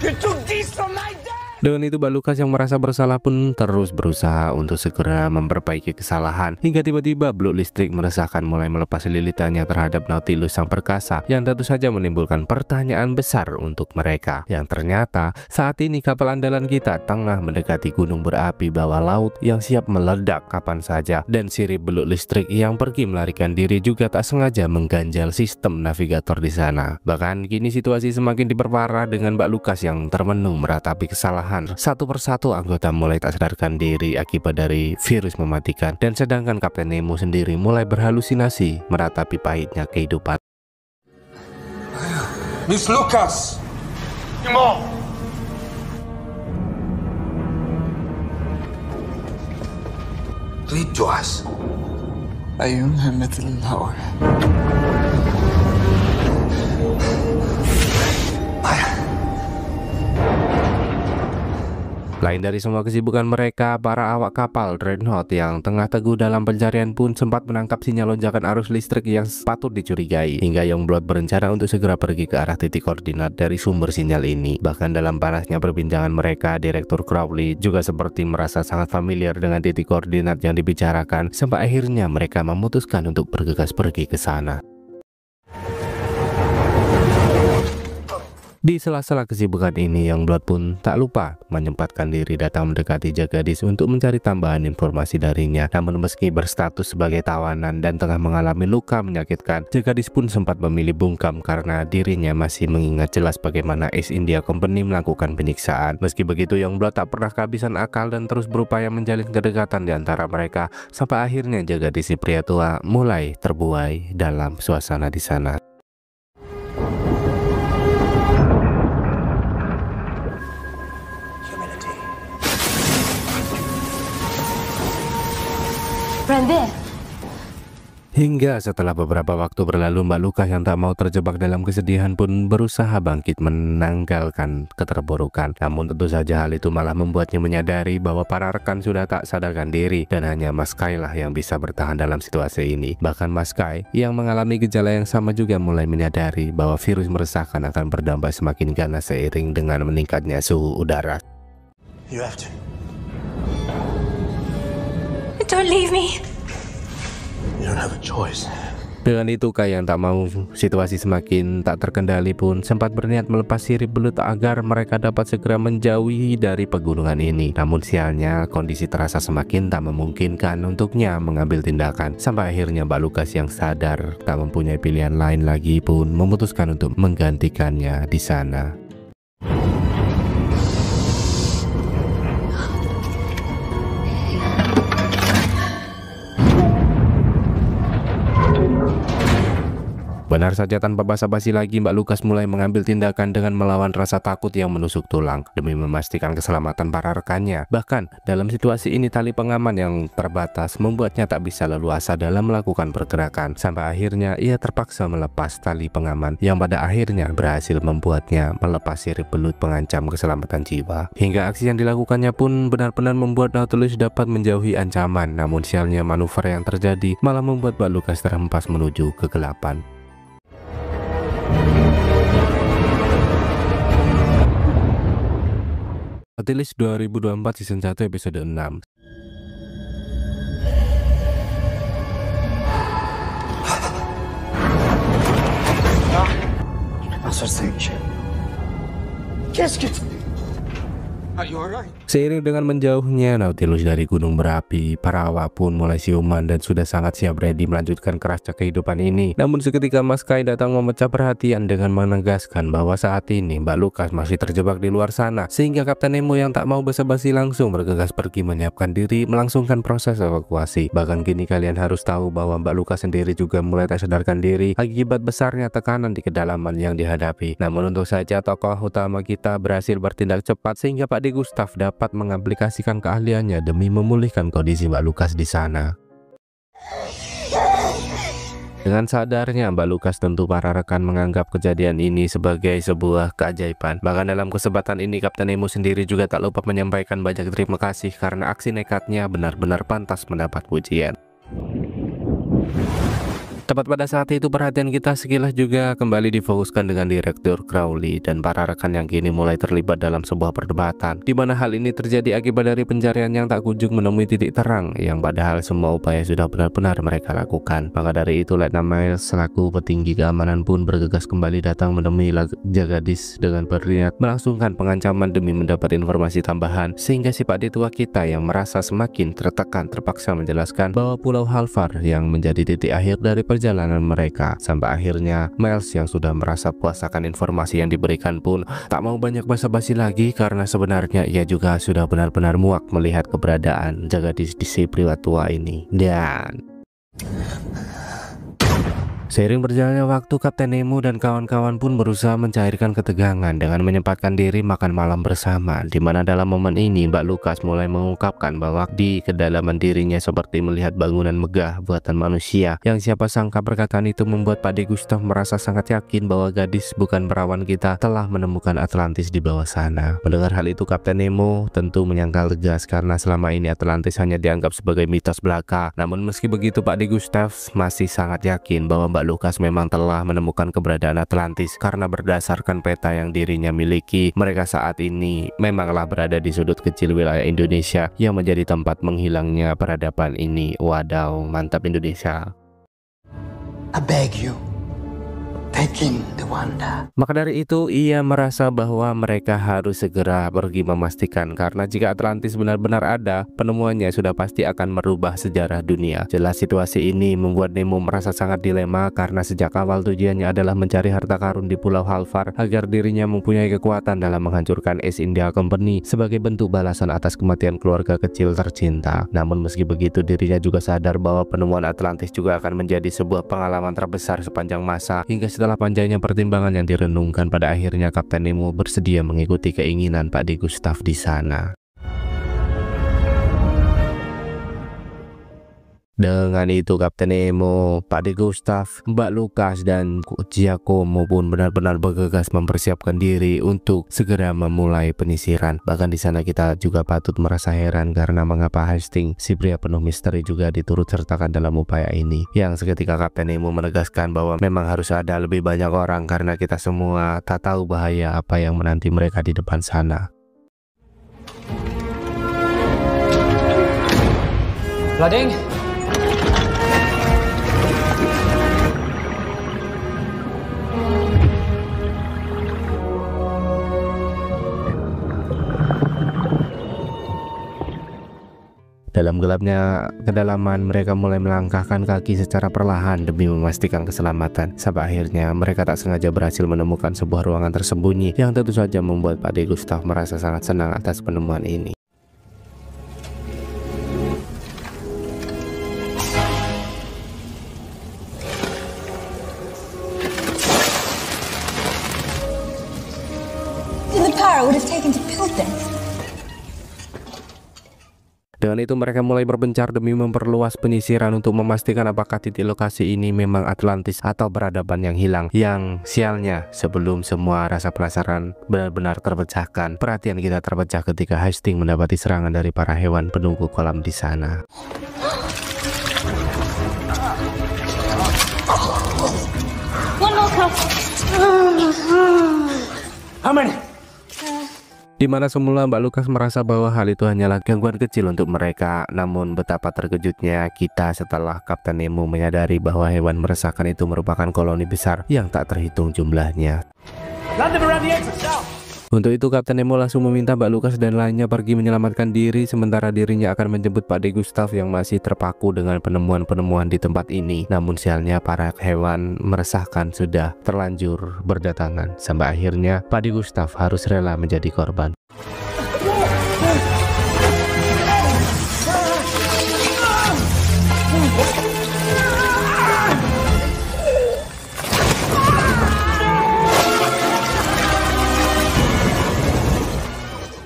Speaker 9: You took these from my dad!
Speaker 1: Dengan itu Mbak Lucas yang merasa bersalah pun terus berusaha untuk segera memperbaiki kesalahan, hingga tiba-tiba blok listrik meresahkan mulai melepas lilitannya terhadap Nautilus sang perkasa, yang tentu saja menimbulkan pertanyaan besar untuk mereka. Yang ternyata saat ini kapal andalan kita tengah mendekati gunung berapi bawah laut yang siap meledak kapan saja, dan sirip blok listrik yang pergi melarikan diri juga tak sengaja mengganjal sistem navigator di sana. Bahkan kini situasi semakin diperparah dengan Mbak Lucas yang termenung meratapi kesalahan. Satu persatu anggota mulai tak sadarkan diri akibat dari virus mematikan, dan sedangkan Kapten Nemo sendiri mulai berhalusinasi meratapi pahitnya kehidupan.
Speaker 10: Miss Lucas!
Speaker 4: Come on!
Speaker 10: Read to us.
Speaker 9: أيها مثل الهوى.
Speaker 1: Lain dari semua kesibukan mereka, para awak kapal Dreadnought yang tengah teguh dalam pencarian pun sempat menangkap sinyal lonjakan arus listrik yang patut dicurigai, hingga Youngblood berencana untuk segera pergi ke arah titik koordinat dari sumber sinyal ini. Bahkan dalam panasnya perbincangan mereka, Direktur Crowley juga seperti merasa sangat familiar dengan titik koordinat yang dibicarakan, sampai akhirnya mereka memutuskan untuk bergegas pergi ke sana. Di sela-sela kesibukan ini, Youngblood pun tak lupa menyempatkan diri datang mendekati Jagadis untuk mencari tambahan informasi darinya. Namun meski berstatus sebagai tawanan dan tengah mengalami luka menyakitkan, Jagadis pun sempat memilih bungkam karena dirinya masih mengingat jelas bagaimana East India Company melakukan penyiksaan. Meski begitu, Youngblood tak pernah kehabisan akal dan terus berupaya menjalin kedekatan di antara mereka, sampai akhirnya Jagadis si pria tua mulai terbuai dalam suasana di sana. Hingga setelah beberapa waktu berlalu, Mbak Lucas yang tak mau terjebak dalam kesedihan pun berusaha bangkit menanggalkan keterburukan. Namun tentu saja hal itu malah membuatnya menyadari bahwa para rekan sudah tak sadarkan diri, dan hanya Mas Sky lah yang bisa bertahan dalam situasi ini. Bahkan Mas Sky yang mengalami gejala yang sama juga mulai menyadari bahwa virus meresahkan akan berdampak semakin ganas seiring dengan meningkatnya suhu udara.
Speaker 3: You have to.
Speaker 5: Don't leave me.
Speaker 3: You don't have a choice.
Speaker 1: Dengan itu, Kai yang tak mau situasi semakin tak terkendali pun sempat berniat melepas sirip belut agar mereka dapat segera menjauhi dari pegunungan ini. Namun sialnya, kondisi terasa semakin tak memungkinkan untuknya mengambil tindakan. Sampai akhirnya Mbak Lucas yang sadar tak mempunyai pilihan lain lagi pun memutuskan untuk menggantikannya di sana. Benar saja, tanpa basa-basi lagi, Mbak Lucas mulai mengambil tindakan dengan melawan rasa takut yang menusuk tulang demi memastikan keselamatan para rekannya. Bahkan dalam situasi ini, tali pengaman yang terbatas membuatnya tak bisa leluasa dalam melakukan pergerakan. Sampai akhirnya ia terpaksa melepas tali pengaman yang pada akhirnya berhasil membuatnya melepas sirip belut pengancam keselamatan jiwa. Hingga aksi yang dilakukannya pun benar-benar membuat Nautilus dapat menjauhi ancaman. Namun sialnya, manuver yang terjadi malah membuat Mbak Lucas terhempas menuju kegelapan. Nautilus 2024 Season 1 Episode 6. Seiring dengan menjauhnya Nautilus dari gunung berapi, para awak pun mulai siuman dan sudah sangat siap ready melanjutkan kerasnya kehidupan ini. Namun seketika Mas Sky datang memecah perhatian dengan menegaskan bahwa saat ini Mbak Lucas masih terjebak di luar sana, sehingga Kapten Nemo yang tak mau basa-basi langsung bergegas pergi menyiapkan diri melangsungkan proses evakuasi. Bahkan kini kalian harus tahu bahwa Mbak Lucas sendiri juga mulai tak sadarkan diri akibat besarnya tekanan di kedalaman yang dihadapi. Namun untuk saja tokoh utama kita berhasil bertindak cepat sehingga Pak D. Gustav dapat mengaplikasikan keahliannya demi memulihkan kondisi Mbak Lucas di sana. Dengan sadarnya Mbak Lucas, tentu para rekan menganggap kejadian ini sebagai sebuah keajaiban. Bahkan dalam kesempatan ini Kapten Nemo sendiri juga tak lupa menyampaikan banyak terima kasih karena aksi nekatnya benar-benar pantas mendapat pujian. Tepat pada saat itu perhatian kita sekilas juga kembali difokuskan dengan Direktur Crowley dan para rekan yang kini mulai terlibat dalam sebuah perdebatan, di mana hal ini terjadi akibat dari pencarian yang tak kunjung menemui titik terang, yang padahal semua upaya sudah benar-benar mereka lakukan. Maka dari itu Letnan Miles selaku petinggi keamanan pun bergegas kembali datang menemui Jagadis dengan berniat melangsungkan pengancaman demi mendapat informasi tambahan, sehingga si Pakde tua kita yang merasa semakin tertekan terpaksa menjelaskan bahwa Pulau Halvar yang menjadi titik akhir dari perjalanan mereka. Sampai akhirnya Miles yang sudah merasa puas akan informasi yang diberikan pun tak mau banyak basa-basi lagi, karena sebenarnya ia juga sudah benar-benar muak melihat keberadaan Jagadis di si pria tua ini. Dan seiring berjalannya waktu, Kapten Nemo dan kawan-kawan pun berusaha mencairkan ketegangan dengan menyempatkan diri makan malam bersama, di mana dalam momen ini Mbak Lucas mulai mengungkapkan bahwa di kedalaman dirinya seperti melihat bangunan megah buatan manusia, yang siapa sangka perkataan itu membuat Pakde Gustav merasa sangat yakin bahwa gadis bukan perawan kita telah menemukan Atlantis di bawah sana. Mendengar hal itu, Kapten Nemo tentu menyangkal tegas karena selama ini Atlantis hanya dianggap sebagai mitos belaka. Namun meski begitu, Pakde Gustav masih sangat yakin bahwa Mbak Lucas memang telah menemukan keberadaan Atlantis, karena berdasarkan peta yang dirinya miliki, mereka saat ini memanglah berada di sudut kecil wilayah Indonesia yang menjadi tempat menghilangnya peradaban ini. Wadaw, mantap Indonesia.
Speaker 9: I beg you, taking the wonder.
Speaker 1: Maka dari itu ia merasa bahwa mereka harus segera pergi memastikan, karena jika Atlantis benar-benar ada, penemuannya sudah pasti akan merubah sejarah dunia. Jelas situasi ini membuat Nemo merasa sangat dilema, karena sejak awal tujuannya adalah mencari harta karun di Pulau Halvar agar dirinya mempunyai kekuatan dalam menghancurkan East India Company sebagai bentuk balasan atas kematian keluarga kecil tercinta. Namun meski begitu, dirinya juga sadar bahwa penemuan Atlantis juga akan menjadi sebuah pengalaman terbesar sepanjang masa, hingga setelah panjangnya pertimbangan yang direnungkan, pada akhirnya Kapten Nemo bersedia mengikuti keinginan Pakde Gustav di sana. Dengan itu Kapten Nemo, Pakde Gustav, Mbak Lucas dan Giacomo pun benar-benar bergegas mempersiapkan diri untuk segera memulai penyisiran. Bahkan di sana kita juga patut merasa heran karena mengapa Hastings, si pria penuh misteri, juga diturut sertakan dalam upaya ini. Yang seketika Kapten Nemo menegaskan bahwa memang harus ada lebih banyak orang karena kita semua tak tahu bahaya apa yang menanti mereka di depan sana.
Speaker 7: Loading.
Speaker 1: Dalam gelapnya kedalaman, mereka mulai melangkahkan kaki secara perlahan demi memastikan keselamatan. Sampai akhirnya mereka tak sengaja berhasil menemukan sebuah ruangan tersembunyi yang tentu saja membuat Pakde Gustav merasa sangat senang atas penemuan ini.
Speaker 5: The power would have taken to build this.
Speaker 1: Dengan itu mereka mulai berpencar demi memperluas penyisiran untuk memastikan apakah titik lokasi ini memang Atlantis atau peradaban yang hilang. Yang sialnya, sebelum semua rasa penasaran benar-benar terpecahkan, perhatian kita terpecah ketika Hastings mendapati serangan dari para hewan penunggu kolam di sana.
Speaker 7: How many?
Speaker 1: Di mana semula Mbak Lucas merasa bahwa hal itu hanyalah gangguan kecil untuk mereka. Namun betapa terkejutnya kita setelah Kapten Nemo menyadari bahwa hewan meresahkan itu merupakan koloni besar yang tak terhitung jumlahnya. Untuk itu Kapten Nemo langsung meminta Mbak Lucas dan lainnya pergi menyelamatkan diri, sementara dirinya akan menjemput Pakde Gustav yang masih terpaku dengan penemuan-penemuan di tempat ini. Namun sialnya para hewan meresahkan sudah terlanjur berdatangan, sampai akhirnya Pakde Gustav harus rela menjadi korban.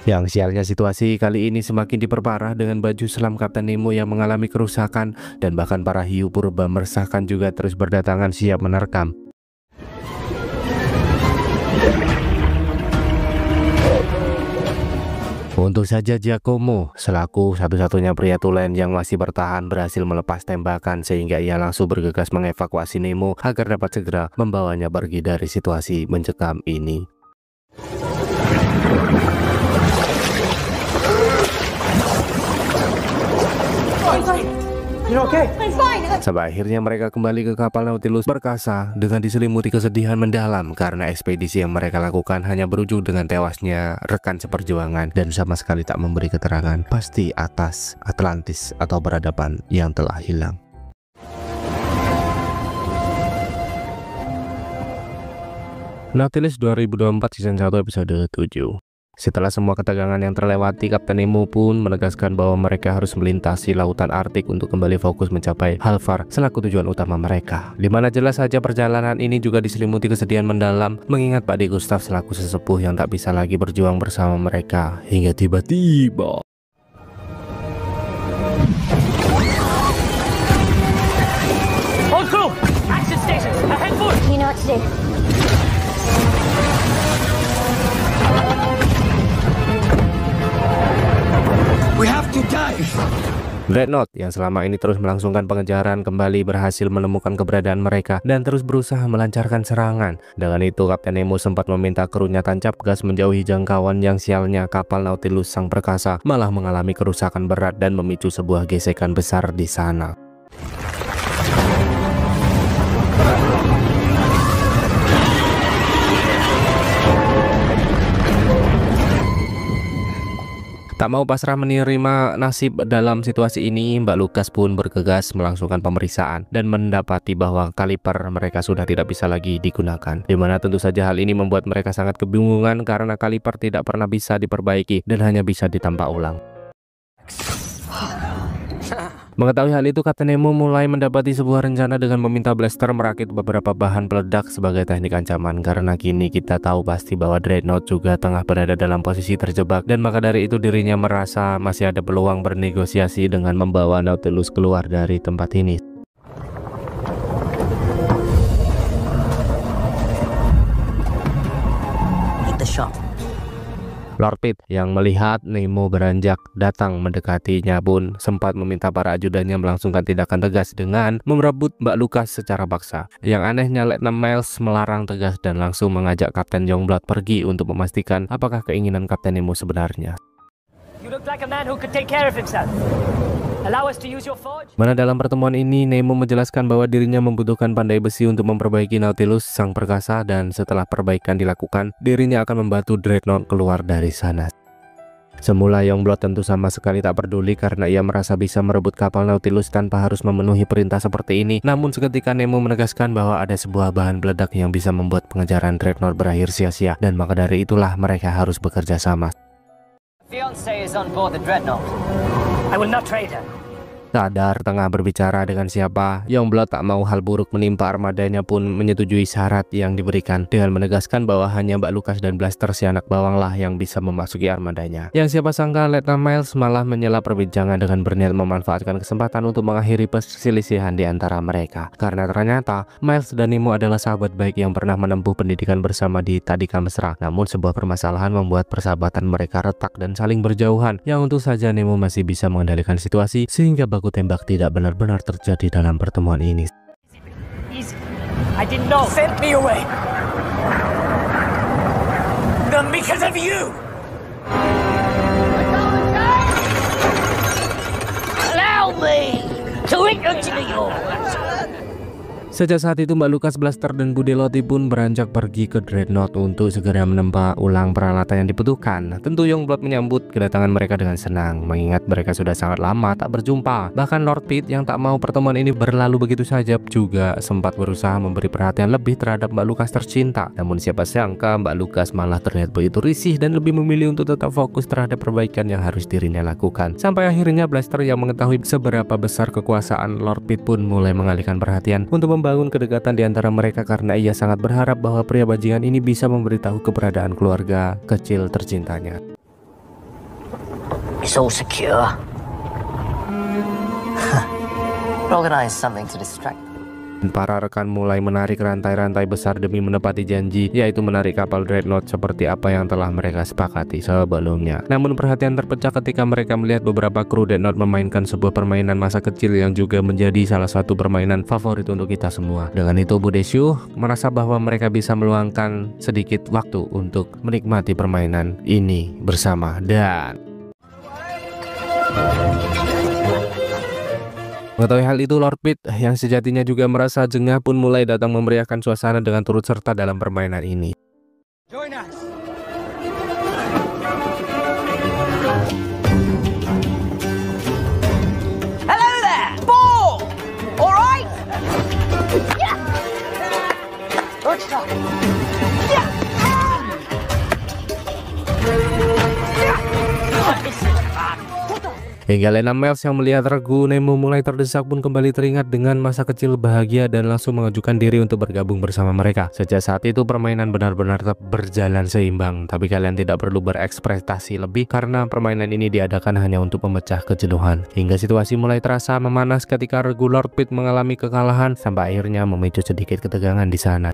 Speaker 1: Yang sialnya situasi kali ini semakin diperparah dengan baju selam Kapten Nemo yang mengalami kerusakan, dan bahkan para hiu purba meresahkan juga terus berdatangan siap menerkam. Untung saja Giacomo, selaku satu-satunya pria tulen yang masih bertahan, berhasil melepas tembakan sehingga ia langsung bergegas mengevakuasi Nemo agar dapat segera membawanya pergi dari situasi mencekam ini. Sampai akhirnya mereka kembali ke kapal Nautilus perkasa dengan diselimuti kesedihan mendalam karena ekspedisi yang mereka lakukan hanya berujung dengan tewasnya rekan seperjuangan dan sama sekali tak memberi keterangan pasti atas Atlantis atau peradaban yang telah hilang. Nautilus 2024 season 1 episode 7. Setelah semua ketegangan yang terlewati, Kapten Nemo pun menegaskan bahwa mereka harus melintasi lautan Arktik untuk kembali fokus mencapai Halvar selaku tujuan utama mereka. Dimana jelas saja perjalanan ini juga diselimuti kesedihan mendalam mengingat Pak De Gustav selaku sesepuh yang tak bisa lagi berjuang bersama mereka hingga tiba-tiba
Speaker 7: On crew! Action stations! Ahead full!
Speaker 5: You know what to do.
Speaker 9: We have to dive!
Speaker 1: Dreadnought yang selama ini terus melangsungkan pengejaran kembali berhasil menemukan keberadaan mereka dan terus berusaha melancarkan serangan. Dengan itu Kapten Nemo sempat meminta krunya tancap gas menjauhi jangkauan yang sialnya kapal Nautilus sang perkasa malah mengalami kerusakan berat dan memicu sebuah gesekan besar di sana. Tak mau pasrah menerima nasib dalam situasi ini, Mbak Lukas pun bergegas melangsungkan pemeriksaan dan mendapati bahwa kaliper mereka sudah tidak bisa lagi digunakan. Dimana tentu saja hal ini membuat mereka sangat kebingungan karena kaliper tidak pernah bisa diperbaiki dan hanya bisa ditampak ulang. Mengetahui hal itu, Kapten Nemo mulai mendapati sebuah rencana dengan meminta Blaster merakit beberapa bahan peledak sebagai teknik ancaman karena kini kita tahu pasti bahwa Dreadnought juga tengah berada dalam posisi terjebak dan maka dari itu dirinya merasa masih ada peluang bernegosiasi dengan membawa Nautilus keluar dari tempat ini.
Speaker 9: Hit the shot.
Speaker 1: Lord Pitt yang melihat Nemo beranjak datang mendekatinya pun sempat meminta para ajudannya melangsungkan tindakan tegas dengan merebut Mbak Lukas secara paksa. Yang anehnya Lieutenant Miles melarang tegas dan langsung mengajak Kapten Youngblood pergi untuk memastikan apakah keinginan Kapten Nemo sebenarnya.
Speaker 7: You look like a man who could take care of himself. Allow us to use your forge.
Speaker 1: Mana dalam pertemuan ini Nemo menjelaskan bahwa dirinya membutuhkan pandai besi untuk memperbaiki Nautilus sang perkasa dan setelah perbaikan dilakukan, dirinya akan membantu Dreadnought keluar dari sana. Semula Youngblood tentu sama sekali tak peduli karena ia merasa bisa merebut kapal Nautilus tanpa harus memenuhi perintah seperti ini. Namun seketika Nemo menegaskan bahwa ada sebuah bahan peledak yang bisa membuat pengejaran Dreadnought berakhir sia-sia dan maka dari itulah mereka harus bekerja sama.
Speaker 7: Fiancé is on board the Dreadnought. I will not trade her.
Speaker 1: Sadar tengah berbicara dengan siapa, Youngblood tak mau hal buruk menimpa armadanya pun menyetujui syarat yang diberikan dengan menegaskan bahwa hanya Mbak Lukas dan Blaster si anak bawang lah yang bisa memasuki armadanya. Yang siapa sangka Lieutenant Miles malah menyela perbincangan dengan berniat memanfaatkan kesempatan untuk mengakhiri perselisihan di antara mereka. Karena ternyata Miles dan Nemo adalah sahabat baik yang pernah menempuh pendidikan bersama di Tadika Mesra. Namun sebuah permasalahan membuat persahabatan mereka retak dan saling berjauhan. Yang untung saja Nemo masih bisa mengendalikan situasi sehingga baku tembak tidak benar-benar terjadi dalam pertemuan ini.
Speaker 7: Easy. I didn't know. Sent me away. Done because of you. Allow me to introduce you.
Speaker 1: Sejak saat itu Mbak Lukas, Blaster, dan Budeloti pun beranjak pergi ke Dreadnought untuk segera menempa ulang peralatan yang dibutuhkan. Tentu Youngblood menyambut kedatangan mereka dengan senang, mengingat mereka sudah sangat lama tak berjumpa. Bahkan Lord Pitt yang tak mau pertemuan ini berlalu begitu saja juga sempat berusaha memberi perhatian lebih terhadap Mbak Lukas tercinta. Namun siapa sangka Mbak Lukas malah terlihat begitu risih dan lebih memilih untuk tetap fokus terhadap perbaikan yang harus dirinya lakukan. Sampai akhirnya Blaster yang mengetahui seberapa besar kekuasaan Lord Pitt pun mulai mengalihkan perhatian untuk membangun kedekatan di antara mereka karena ia sangat berharap bahwa pria bajingan ini bisa memberitahu keberadaan keluarga kecil tercintanya.
Speaker 9: It's all secure. Organize something to distract them.
Speaker 1: Para rekan mulai menarik rantai-rantai besar demi menepati janji, yaitu menarik kapal Dreadnought seperti apa yang telah mereka sepakati sebelumnya. Namun perhatian terpecah ketika mereka melihat beberapa kru Dreadnought memainkan sebuah permainan masa kecil yang juga menjadi salah satu permainan favorit untuk kita semua. Dengan itu Budeshu merasa bahwa mereka bisa meluangkan sedikit waktu untuk menikmati permainan ini bersama. Dan mengetahui hal itu, Lord Pitt yang sejatinya juga merasa jengah pun mulai datang memeriahkan suasana dengan turut serta dalam permainan ini.
Speaker 7: Join us.
Speaker 9: Hello there! Ball! All right? Yeah! Good stuff. Yeah!
Speaker 1: Hingga Lena Miles yang melihat regu Nemo mulai terdesak pun kembali teringat dengan masa kecil bahagia dan langsung mengajukan diri untuk bergabung bersama mereka. Sejak saat itu permainan benar-benar tetap berjalan seimbang, tapi kalian tidak perlu berekspektasi lebih karena permainan ini diadakan hanya untuk memecah kejenuhan. Hingga situasi mulai terasa memanas ketika regu Lord Pitt mengalami kekalahan sampai akhirnya memicu sedikit ketegangan di sana.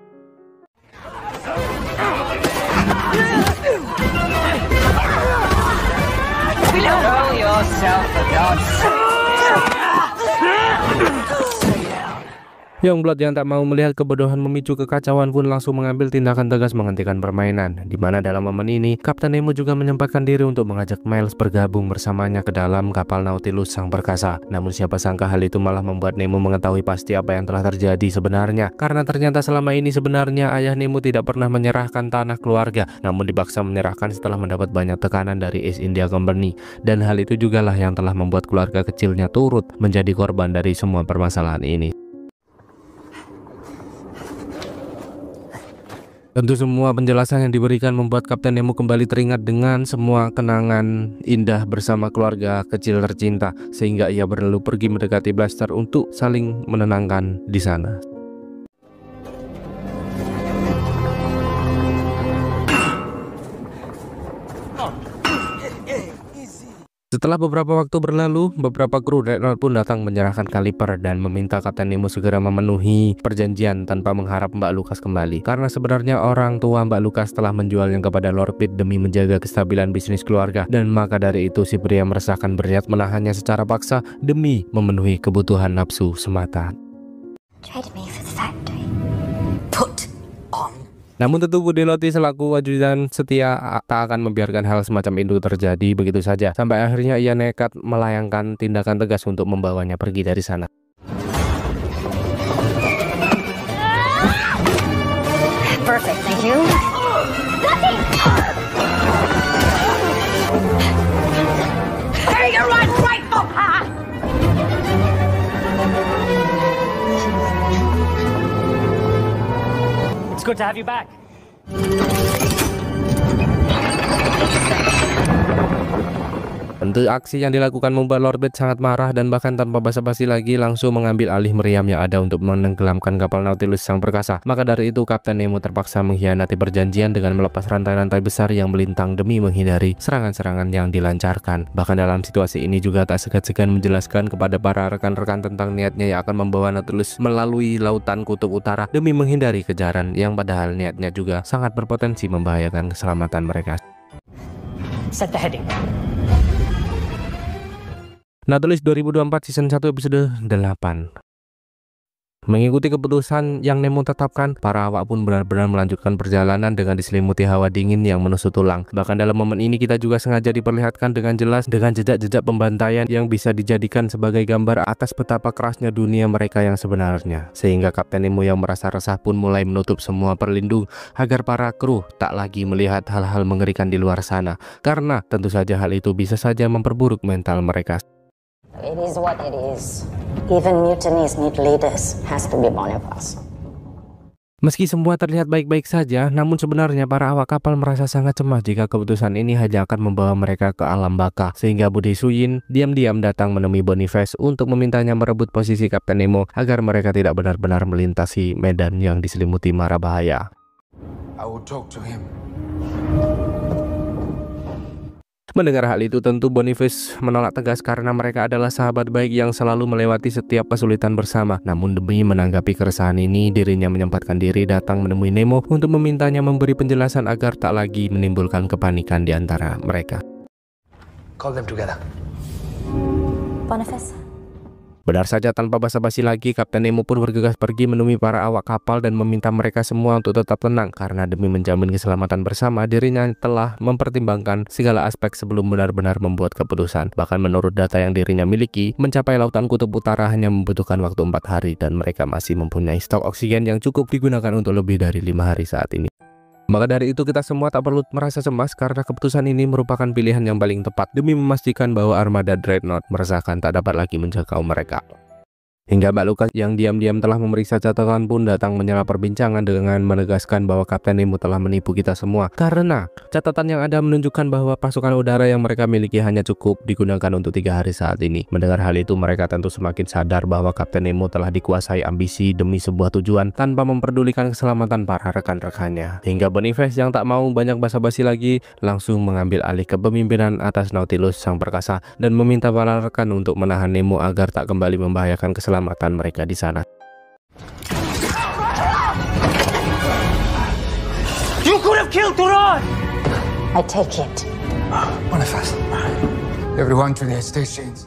Speaker 9: Control yourself, for God's sake.
Speaker 1: Youngblood yang tak mau melihat kebodohan memicu kekacauan pun langsung mengambil tindakan tegas menghentikan permainan. Di mana dalam momen ini, Kapten Nemo juga menyempatkan diri untuk mengajak Miles bergabung bersamanya ke dalam kapal Nautilus sang perkasa. Namun siapa sangka hal itu malah membuat Nemo mengetahui pasti apa yang telah terjadi sebenarnya. Karena ternyata selama ini sebenarnya ayah Nemo tidak pernah menyerahkan tanah keluarga, namun dipaksa menyerahkan setelah mendapat banyak tekanan dari East India Company. Dan hal itu jugalah yang telah membuat keluarga kecilnya turut menjadi korban dari semua permasalahan ini. Tentu semua penjelasan yang diberikan membuat Kapten Nemo kembali teringat dengan semua kenangan indah bersama keluarga kecil tercinta, sehingga ia berlalu pergi mendekati Blaster untuk saling menenangkan di sana. Setelah beberapa waktu berlalu, beberapa kru Dreadnought pun datang menyerahkan kaliper dan meminta Kapten Nemo segera memenuhi perjanjian tanpa mengharap Mbak Lucas kembali. Karena sebenarnya orang tua Mbak Lucas telah menjualnya kepada Lord Pitt demi menjaga kestabilan bisnis keluarga, dan maka dari itu si pria meresahkan berniat menahannya secara paksa demi memenuhi kebutuhan nafsu semata.
Speaker 5: Trade me for the factory.
Speaker 9: Put on.
Speaker 1: Namun tentu Budeloti selaku ajudan setia tak akan membiarkan hal semacam itu terjadi begitu saja. Sampai akhirnya ia nekat melayangkan tindakan tegas untuk membawanya pergi dari sana.
Speaker 5: Perfect, thank you.
Speaker 9: Hey, you're right for her!
Speaker 7: It's good to have you back.
Speaker 1: Tentu aksi yang dilakukan membuat Lord Pitt sangat marah dan bahkan tanpa basa-basi lagi langsung mengambil alih meriam yang ada untuk menenggelamkan kapal Nautilus sang perkasa. Maka dari itu Kapten Nemo terpaksa mengkhianati perjanjian dengan melepas rantai-rantai besar yang melintang demi menghindari serangan-serangan yang dilancarkan. Bahkan dalam situasi ini juga tak segan-segan menjelaskan kepada para rekan-rekan tentang niatnya yang akan membawa Nautilus melalui lautan kutub utara demi menghindari kejaran yang padahal niatnya juga sangat berpotensi membahayakan keselamatan mereka.
Speaker 7: Set the heading.
Speaker 1: Nautilus 2024 Season 1 Episode 8. Mengikuti keputusan yang Nemo tetapkan, para awak pun benar-benar melanjutkan perjalanan dengan diselimuti hawa dingin yang menusuk tulang. Bahkan dalam momen ini kita juga sengaja diperlihatkan dengan jelas dengan jejak-jejak pembantaian yang bisa dijadikan sebagai gambar atas betapa kerasnya dunia mereka yang sebenarnya. Sehingga Kapten Nemo yang merasa resah pun mulai menutup semua perlindung agar para kru tak lagi melihat hal-hal mengerikan di luar sana. Karena tentu saja hal itu bisa saja memperburuk mental mereka.
Speaker 5: It is what it is. Even mutinies need leaders. Has to be one of us.
Speaker 1: Meski semua terlihat baik-baik saja, namun sebenarnya para awak kapal merasa sangat cemas jika keputusan ini hanya akan membawa mereka ke alam baka. Sehingga Budi Suyin diam-diam datang menemui Boniface untuk memintanya merebut posisi Kapten Nemo agar mereka tidak benar-benar melintasi medan yang diselimuti mara bahaya.
Speaker 8: I will talk to him.
Speaker 1: Mendengar hal itu tentu Boniface menolak tegas karena mereka adalah sahabat baik yang selalu melewati setiap kesulitan bersama. Namun demi menanggapi keresahan ini, dirinya menyempatkan diri datang menemui Nemo untuk memintanya memberi penjelasan agar tak lagi menimbulkan kepanikan di antara mereka.
Speaker 8: Call them together.
Speaker 5: Boniface.
Speaker 1: Benar saja, tanpa basa-basi lagi, Kapten Nemo pun bergegas pergi menemui para awak kapal dan meminta mereka semua untuk tetap tenang karena demi menjamin keselamatan bersama, dirinya telah mempertimbangkan segala aspek sebelum benar-benar membuat keputusan. Bahkan menurut data yang dirinya miliki, mencapai lautan kutub utara hanya membutuhkan waktu 4 hari dan mereka masih mempunyai stok oksigen yang cukup digunakan untuk lebih dari 5 hari saat ini. Maka dari itu kita semua tak perlu merasa cemas karena keputusan ini merupakan pilihan yang paling tepat demi memastikan bahwa armada Dreadnought meresahkan tak dapat lagi menjangkau mereka. Hingga Mbak Lucas yang diam-diam telah memeriksa catatan pun datang menyela perbincangan dengan menegaskan bahwa Kapten Nemo telah menipu kita semua. Karena catatan yang ada menunjukkan bahwa pasukan udara yang mereka miliki hanya cukup digunakan untuk 3 hari saat ini. Mendengar hal itu mereka tentu semakin sadar bahwa Kapten Nemo telah dikuasai ambisi demi sebuah tujuan tanpa memperdulikan keselamatan para rekan-rekannya. Hingga Boniface yang tak mau banyak basa-basi lagi langsung mengambil alih kepemimpinan atas Nautilus sang perkasa dan meminta para rekan untuk menahan Nemo agar tak kembali membahayakan keselamatan mereka di sana.
Speaker 7: You could have killed Turan!
Speaker 5: I take it.
Speaker 8: Boniface. Everyone to their stations.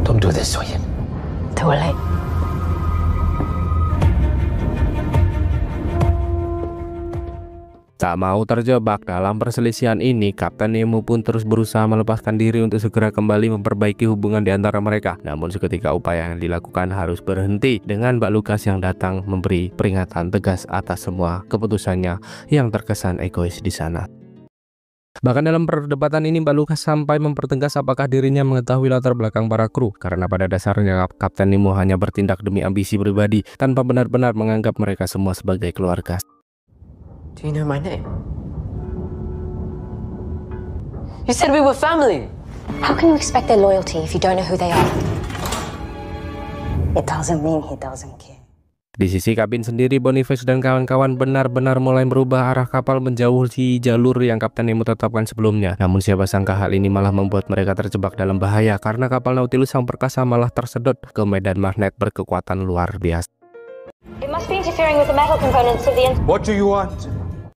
Speaker 8: Don't do this, Soyin.
Speaker 5: Too late.
Speaker 1: Tak mau terjebak dalam perselisihan ini, Kapten Nemo pun terus berusaha melepaskan diri untuk segera kembali memperbaiki hubungan di antara mereka. Namun seketika upaya yang dilakukan harus berhenti dengan Mbak Lucas yang datang memberi peringatan tegas atas semua keputusannya yang terkesan egois di sana. Bahkan dalam perdebatan ini Mbak Lucas sampai mempertegas apakah dirinya mengetahui latar belakang para kru, karena pada dasarnya Kapten Nemo hanya bertindak demi ambisi pribadi tanpa benar-benar menganggap mereka semua sebagai keluarga.
Speaker 10: Do you know my name? You said we were family.
Speaker 5: How can you expect their loyalty if you don't know who they are? It doesn't mean he doesn't care.
Speaker 1: Di sisi kabin sendiri, Boniface dan kawan-kawan benar-benar mulai merubah arah kapal menjauhi jalur yang Kapten Nemo tetapkan sebelumnya. Namun siapa sangka hal ini malah membuat mereka terjebak dalam bahaya karena kapal Nautilus sang perkasa malah tersedot ke medan magnet berkekuatan luar biasa.
Speaker 5: It must be interfering with the metal components of the...
Speaker 6: What do you want?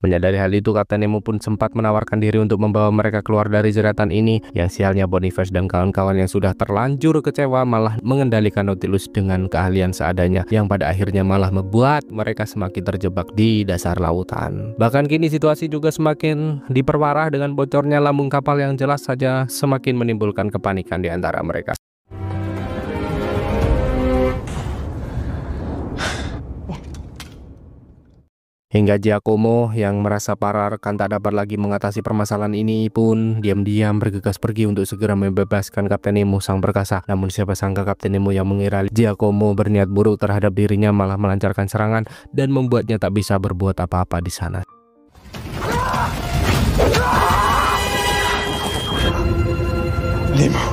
Speaker 1: Menyadari hal itu, Kapten Nemo pun sempat menawarkan diri untuk membawa mereka keluar dari jeratan ini. Yang sialnya Boniface dan kawan-kawan yang sudah terlanjur kecewa malah mengendalikan Nautilus dengan keahlian seadanya, yang pada akhirnya malah membuat mereka semakin terjebak di dasar lautan. Bahkan kini situasi juga semakin diperparah dengan bocornya lambung kapal yang jelas saja semakin menimbulkan kepanikan di antara mereka. Hingga Giacomo yang merasa para rekan tak dapat lagi mengatasi permasalahan ini pun diam-diam bergegas pergi untuk segera membebaskan Kapten Nemo sang perkasa. Namun siapa sangka Kapten Nemo yang mengira Giacomo berniat buruk terhadap dirinya malah melancarkan serangan dan membuatnya tak bisa berbuat apa-apa di sana.
Speaker 8: Nemo.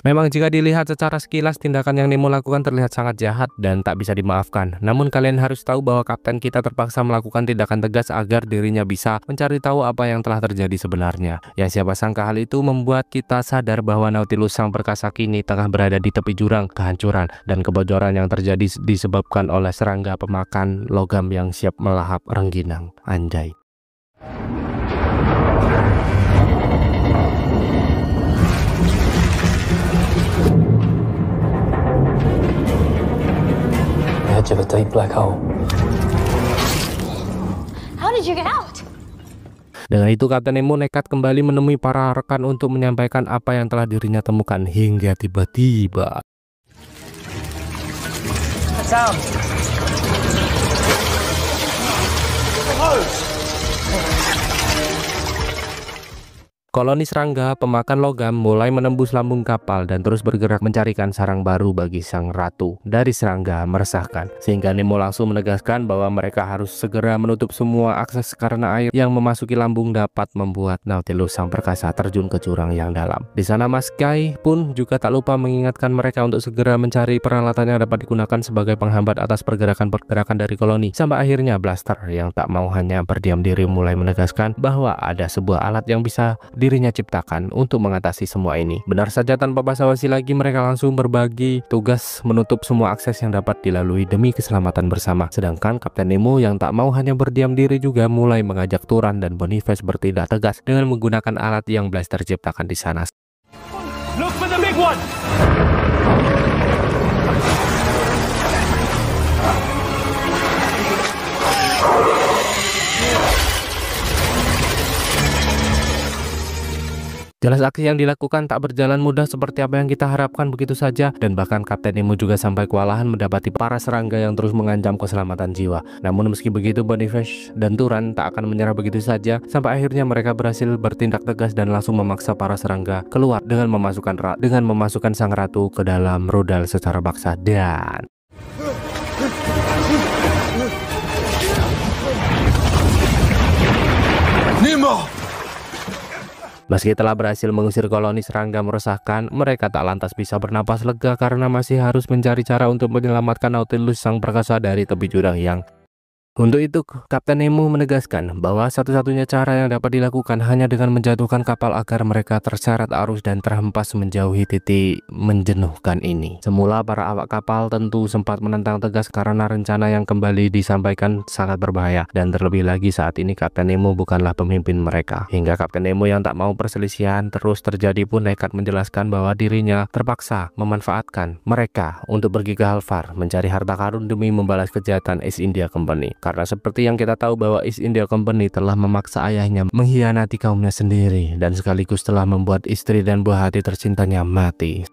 Speaker 1: Memang jika dilihat secara sekilas, tindakan yang Nemo lakukan terlihat sangat jahat dan tak bisa dimaafkan. Namun kalian harus tahu bahwa kapten kita terpaksa melakukan tindakan tegas agar dirinya bisa mencari tahu apa yang telah terjadi sebenarnya. Yang siapa sangka hal itu membuat kita sadar bahwa Nautilus sang perkasa kini tengah berada di tepi jurang kehancuran, dan kebocoran yang terjadi disebabkan oleh serangga pemakan logam yang siap melahap rengginang. Anjay.
Speaker 10: Edge of a deep black hole.
Speaker 5: How did you get out?
Speaker 1: Dengan itu Kapten Nemo nekat kembali menemui para rekan untuk menyampaikan apa yang telah dirinya temukan, hingga tiba-tiba
Speaker 7: Sound.
Speaker 1: Koloni serangga pemakan logam mulai menembus lambung kapal dan terus bergerak mencarikan sarang baru bagi sang ratu dari serangga meresahkan. Sehingga Nemo langsung menegaskan bahwa mereka harus segera menutup semua akses karena air yang memasuki lambung dapat membuat Nautilus sang perkasa terjun ke jurang yang dalam. Di sana Mas Guy pun juga tak lupa mengingatkan mereka untuk segera mencari peralatan yang dapat digunakan sebagai penghambat atas pergerakan-pergerakan dari koloni. Sampai akhirnya Blaster yang tak mau hanya berdiam diri mulai menegaskan bahwa ada sebuah alat yang bisa dirinya ciptakan untuk mengatasi semua ini. Benar saja tanpa basa-basi lagi mereka langsung berbagi tugas menutup semua akses yang dapat dilalui demi keselamatan bersama. Sedangkan Kapten Nemo yang tak mau hanya berdiam diri juga mulai mengajak Turan dan Boniface bertindak tegas dengan menggunakan alat yang Blaster ciptakan di sana.
Speaker 7: Look for the big one!
Speaker 1: Jelas aksi yang dilakukan tak berjalan mudah seperti apa yang kita harapkan begitu saja, dan bahkan Kapten Nemo juga sampai kewalahan mendapati para serangga yang terus mengancam keselamatan jiwa. Namun meski begitu Boniface dan Turan tak akan menyerah begitu saja, sampai akhirnya mereka berhasil bertindak tegas dan langsung memaksa para serangga keluar dengan memasukkan sang ratu ke dalam rudal secara paksa. Dan
Speaker 8: Nemo!
Speaker 1: meski telah berhasil mengusir koloni serangga meresahkan, mereka tak lantas bisa bernapas lega karena masih harus mencari cara untuk menyelamatkan Nautilus sang perkasa dari tepi jurang yang Untuk itu, Kapten Nemo menegaskan bahwa satu-satunya cara yang dapat dilakukan hanya dengan menjatuhkan kapal agar mereka terseret arus dan terhempas menjauhi titik menjenuhkan ini. Semula para awak kapal tentu sempat menentang tegas karena rencana yang kembali disampaikan sangat berbahaya, dan terlebih lagi saat ini Kapten Nemo bukanlah pemimpin mereka. Hingga Kapten Nemo yang tak mau perselisihan terus terjadi pun nekat menjelaskan bahwa dirinya terpaksa memanfaatkan mereka untuk pergi ke Halfar mencari harta karun demi membalas kejahatan East India Company. Karena seperti yang kita tahu bahwa East India Company telah memaksa ayahnya mengkhianati kaumnya sendiri dan sekaligus telah membuat istri dan buah hati tercintanya mati.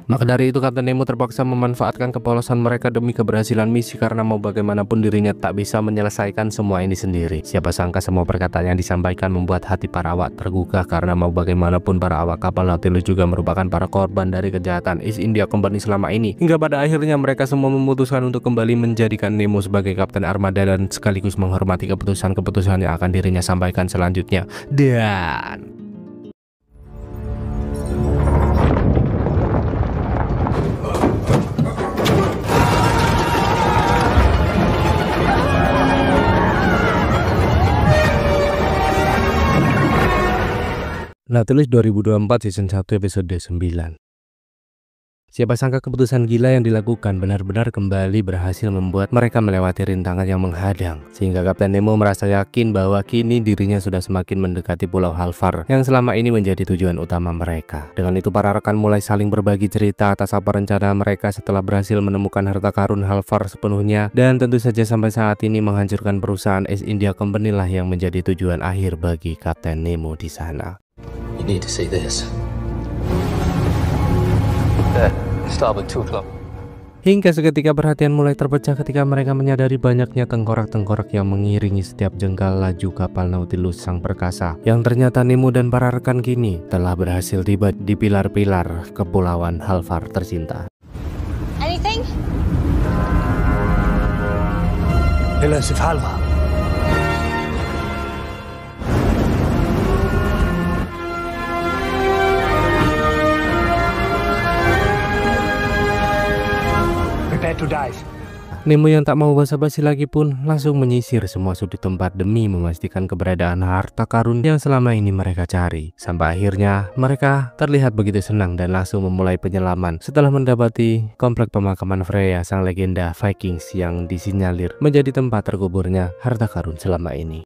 Speaker 1: Maka dari itu Kapten Nemo terpaksa memanfaatkan kepolosan mereka demi keberhasilan misi, karena mau bagaimanapun dirinya tak bisa menyelesaikan semua ini sendiri. Siapa sangka semua perkataan yang disampaikan membuat hati para awak tergugah, karena mau bagaimanapun para awak kapal Nautilus juga merupakan para korban dari kejahatan East India Company selama ini. Hingga pada akhirnya mereka semua memutuskan untuk kembali menjadikan Nemo sebagai kapten armada dan sekaligus menghormati keputusan-keputusan yang akan dirinya sampaikan selanjutnya. Dan Nautilus 2024 Season 1 Episode 9. Siapa sangka keputusan gila yang dilakukan benar-benar kembali berhasil membuat mereka melewati rintangan yang menghadang, sehingga Kapten Nemo merasa yakin bahwa kini dirinya sudah semakin mendekati Pulau Halfar yang selama ini menjadi tujuan utama mereka. Dengan itu para rekan mulai saling berbagi cerita atas apa rencana mereka setelah berhasil menemukan harta karun Halfar sepenuhnya, dan tentu saja sampai saat ini menghancurkan perusahaan East India Company lah yang menjadi tujuan akhir bagi Kapten Nemo di sana.
Speaker 10: You need to see this. Starboard 2 o'clock.
Speaker 1: Hingga seketika perhatian mulai terpecah ketika mereka menyadari banyaknya tengkorak-tengkorak yang mengiringi setiap jengkal laju kapal Nautilus sang perkasa, yang ternyata Nemo dan para rekan kini telah berhasil tiba di pilar-pilar kepulauan Halfar tercinta.
Speaker 5: Anything?
Speaker 3: Pillars of Halfar.
Speaker 6: To dive.
Speaker 1: Nemo yang tak mau basa-basi lagi pun langsung menyisir semua sudut tempat demi memastikan keberadaan harta karun yang selama ini mereka cari. Sampai akhirnya mereka terlihat begitu senang dan langsung memulai penyelaman setelah mendapati komplek pemakaman Freya sang legenda Vikings yang disinyalir menjadi tempat terkuburnya harta karun selama ini.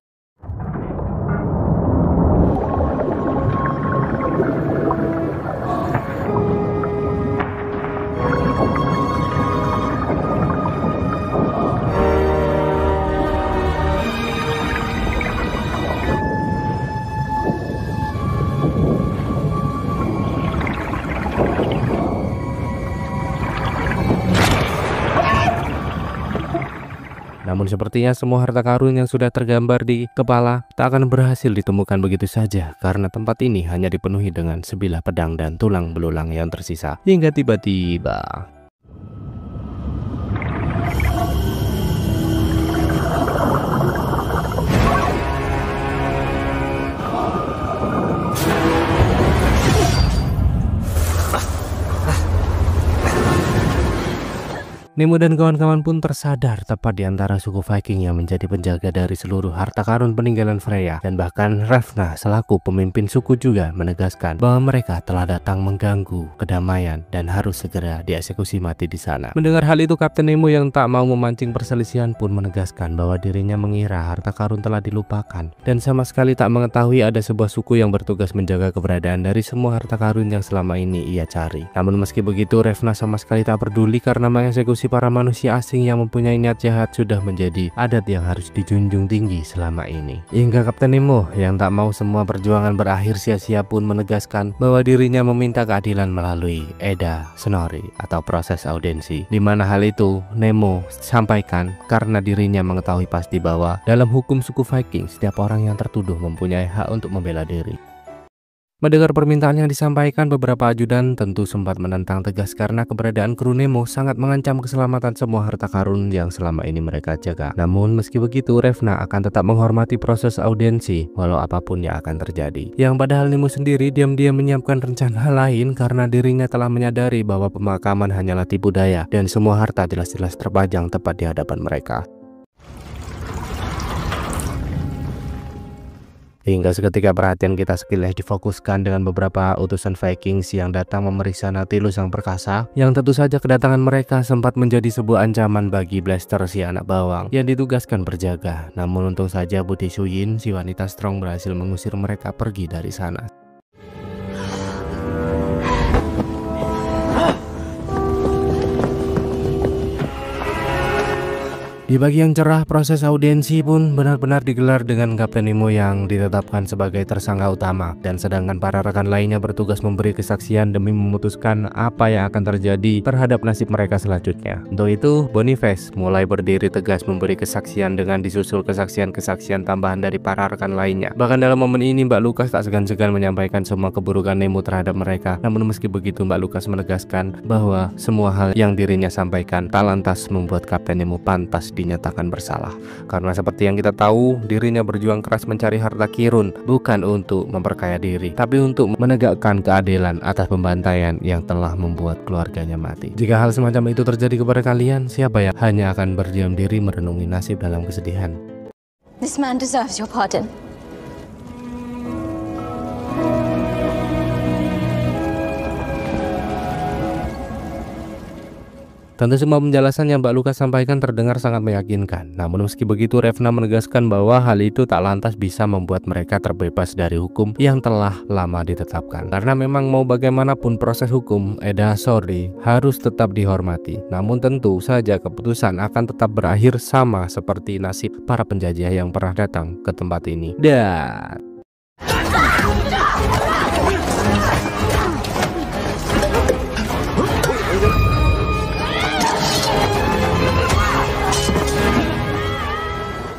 Speaker 1: Namun sepertinya semua harta karun yang sudah tergambar di kepala tak akan berhasil ditemukan begitu saja, karena tempat ini hanya dipenuhi dengan sebilah pedang dan tulang belulang yang tersisa. Hingga tiba-tiba Nemo dan kawan-kawan pun tersadar tepat di antara suku Viking yang menjadi penjaga dari seluruh harta karun peninggalan Freya, dan bahkan Hrafna selaku pemimpin suku juga menegaskan bahwa mereka telah datang mengganggu kedamaian dan harus segera dieksekusi mati di sana. Mendengar hal itu, Kapten Nemo yang tak mau memancing perselisihan pun menegaskan bahwa dirinya mengira harta karun telah dilupakan dan sama sekali tak mengetahui ada sebuah suku yang bertugas menjaga keberadaan dari semua harta karun yang selama ini ia cari. Namun meski begitu, Hrafna sama sekali tak peduli karena mengeksekusi para manusia asing yang mempunyai niat jahat sudah menjadi adat yang harus dijunjung tinggi selama ini. Hingga Kapten Nemo yang tak mau semua perjuangan berakhir sia-sia pun menegaskan bahwa dirinya meminta keadilan melalui Edda Snorri atau proses audensi, di mana hal itu Nemo sampaikan karena dirinya mengetahui pasti bahwa dalam hukum suku Viking setiap orang yang tertuduh mempunyai hak untuk membela diri. Mendengar permintaan yang disampaikan, beberapa ajudan tentu sempat menentang tegas karena keberadaan kru Nemo sangat mengancam keselamatan semua harta karun yang selama ini mereka jaga. Namun meski begitu, Hrafna akan tetap menghormati proses audensi walau apapun yang akan terjadi. Yang padahal Nemo sendiri diam-diam menyiapkan rencana lain karena dirinya telah menyadari bahwa pemakaman hanyalah tipu daya dan semua harta jelas-jelas terpajang tepat di hadapan mereka. Hingga seketika perhatian kita sekilas difokuskan dengan beberapa utusan Vikings yang datang memeriksa Nautilus yang perkasa, yang tentu saja kedatangan mereka sempat menjadi sebuah ancaman bagi Blaster si anak bawang yang ditugaskan berjaga. Namun untung saja Budi Suyin, si wanita strong, berhasil mengusir mereka pergi dari sana. Di pagi yang cerah, proses audiensi pun benar-benar digelar dengan Kapten Nemo yang ditetapkan sebagai tersangka utama, dan sedangkan para rekan lainnya bertugas memberi kesaksian demi memutuskan apa yang akan terjadi terhadap nasib mereka selanjutnya. Untuk itu, Boniface mulai berdiri tegas memberi kesaksian dengan disusul kesaksian-kesaksian tambahan dari para rekan lainnya. Bahkan dalam momen ini Mbak Lucas tak segan-segan menyampaikan semua keburukan Nemo terhadap mereka. Namun meski begitu, Mbak Lucas menegaskan bahwa semua hal yang dirinya sampaikan tak lantas membuat Kapten Nemo pantas dinyatakan bersalah, karena seperti yang kita tahu, dirinya berjuang keras mencari harta kirun bukan untuk memperkaya diri, tapi untuk menegakkan keadilan atas pembantaian yang telah membuat keluarganya mati. Jika hal semacam itu terjadi kepada kalian, siapa yang hanya akan berdiam diri merenungi nasib dalam kesedihan?
Speaker 5: This man deserves your pardon.
Speaker 1: Tentu semua penjelasan yang Mbak Lucas sampaikan terdengar sangat meyakinkan. Namun meski begitu, Hrafna menegaskan bahwa hal itu tak lantas bisa membuat mereka terbebas dari hukum yang telah lama ditetapkan. Karena memang mau bagaimanapun proses hukum Edda Snorri harus tetap dihormati. Namun tentu saja keputusan akan tetap berakhir sama seperti nasib para penjajah yang pernah datang ke tempat ini. Dan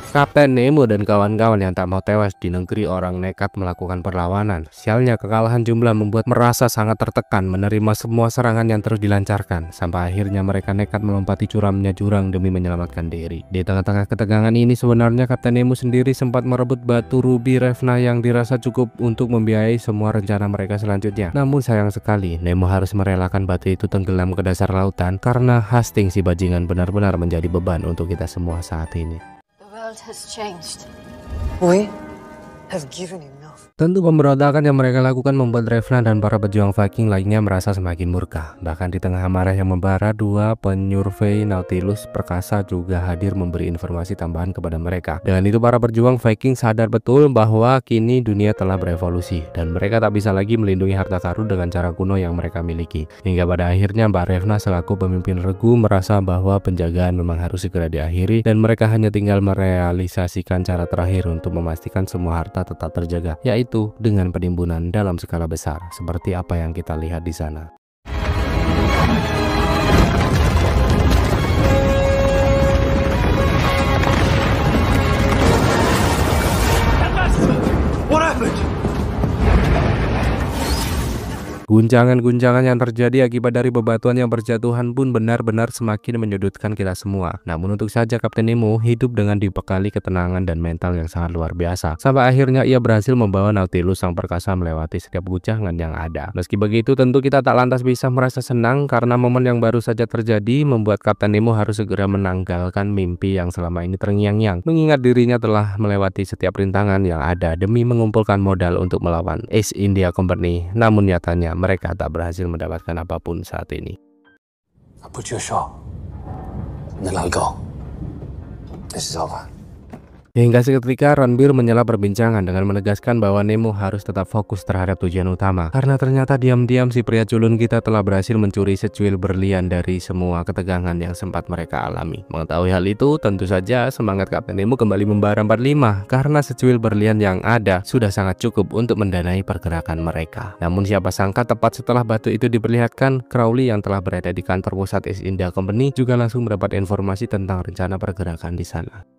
Speaker 1: Kapten Nemo dan kawan-kawan yang tak mau tewas di negeri orang nekat melakukan perlawanan. Sialnya kekalahan jumlah membuat merasa sangat tertekan menerima semua serangan yang terus dilancarkan, sampai akhirnya mereka nekat melompati curamnya jurang demi menyelamatkan diri. Di tengah-tengah ketegangan ini sebenarnya Kapten Nemo sendiri sempat merebut batu rubi Hrafna yang dirasa cukup untuk membiayai semua rencana mereka selanjutnya. Namun sayang sekali, Nemo harus merelakan batu itu tenggelam ke dasar lautan karena Hastings si bajingan benar-benar menjadi beban untuk kita semua saat ini.
Speaker 5: The world has changed.
Speaker 3: We have given enough.
Speaker 1: Tentu pemberontakan yang mereka lakukan membuat Hrafna dan para pejuang Viking lainnya merasa semakin murka. Bahkan di tengah amarah yang membara, dua penyurvei Nautilus perkasa juga hadir memberi informasi tambahan kepada mereka. Dengan itu para pejuang Viking sadar betul bahwa kini dunia telah berevolusi dan mereka tak bisa lagi melindungi harta karun dengan cara kuno yang mereka miliki. Hingga pada akhirnya Mbak Hrafna selaku pemimpin regu merasa bahwa penjagaan memang harus segera diakhiri dan mereka hanya tinggal merealisasikan cara terakhir untuk memastikan semua harta tetap terjaga, yaitu dengan penimbunan dalam skala besar seperti apa yang kita lihat di sana.
Speaker 4: happened?
Speaker 1: Guncangan-guncangan yang terjadi akibat dari bebatuan yang berjatuhan pun benar-benar semakin menyudutkan kita semua. Namun untuk saja Kapten Nemo hidup dengan dibekali ketenangan dan mental yang sangat luar biasa. Sampai akhirnya ia berhasil membawa Nautilus sang perkasa melewati setiap guncangan yang ada. Meski begitu tentu kita tak lantas bisa merasa senang karena momen yang baru saja terjadi membuat Kapten Nemo harus segera menanggalkan mimpi yang selama ini terngiang-ngiang. Mengingat dirinya telah melewati setiap rintangan yang ada demi mengumpulkan modal untuk melawan East India Company. Namun nyatanya mereka tak berhasil mendapatkan apapun saat ini.
Speaker 4: I'll put you ashore, and then I'll go. This is over.
Speaker 1: Hingga seketika Ranbir menyela perbincangan dengan menegaskan bahwa Nemo harus tetap fokus terhadap tujuan utama. Karena ternyata diam-diam si pria culun kita telah berhasil mencuri secuil berlian dari semua ketegangan yang sempat mereka alami. Mengetahui hal itu, tentu saja semangat Kapten Nemo kembali membara 45 karena secuil berlian yang ada sudah sangat cukup untuk mendanai pergerakan mereka. Namun siapa sangka tepat setelah batu itu diperlihatkan, Crowley yang telah berada di kantor pusat East India Company juga langsung mendapat informasi tentang rencana pergerakan di sana.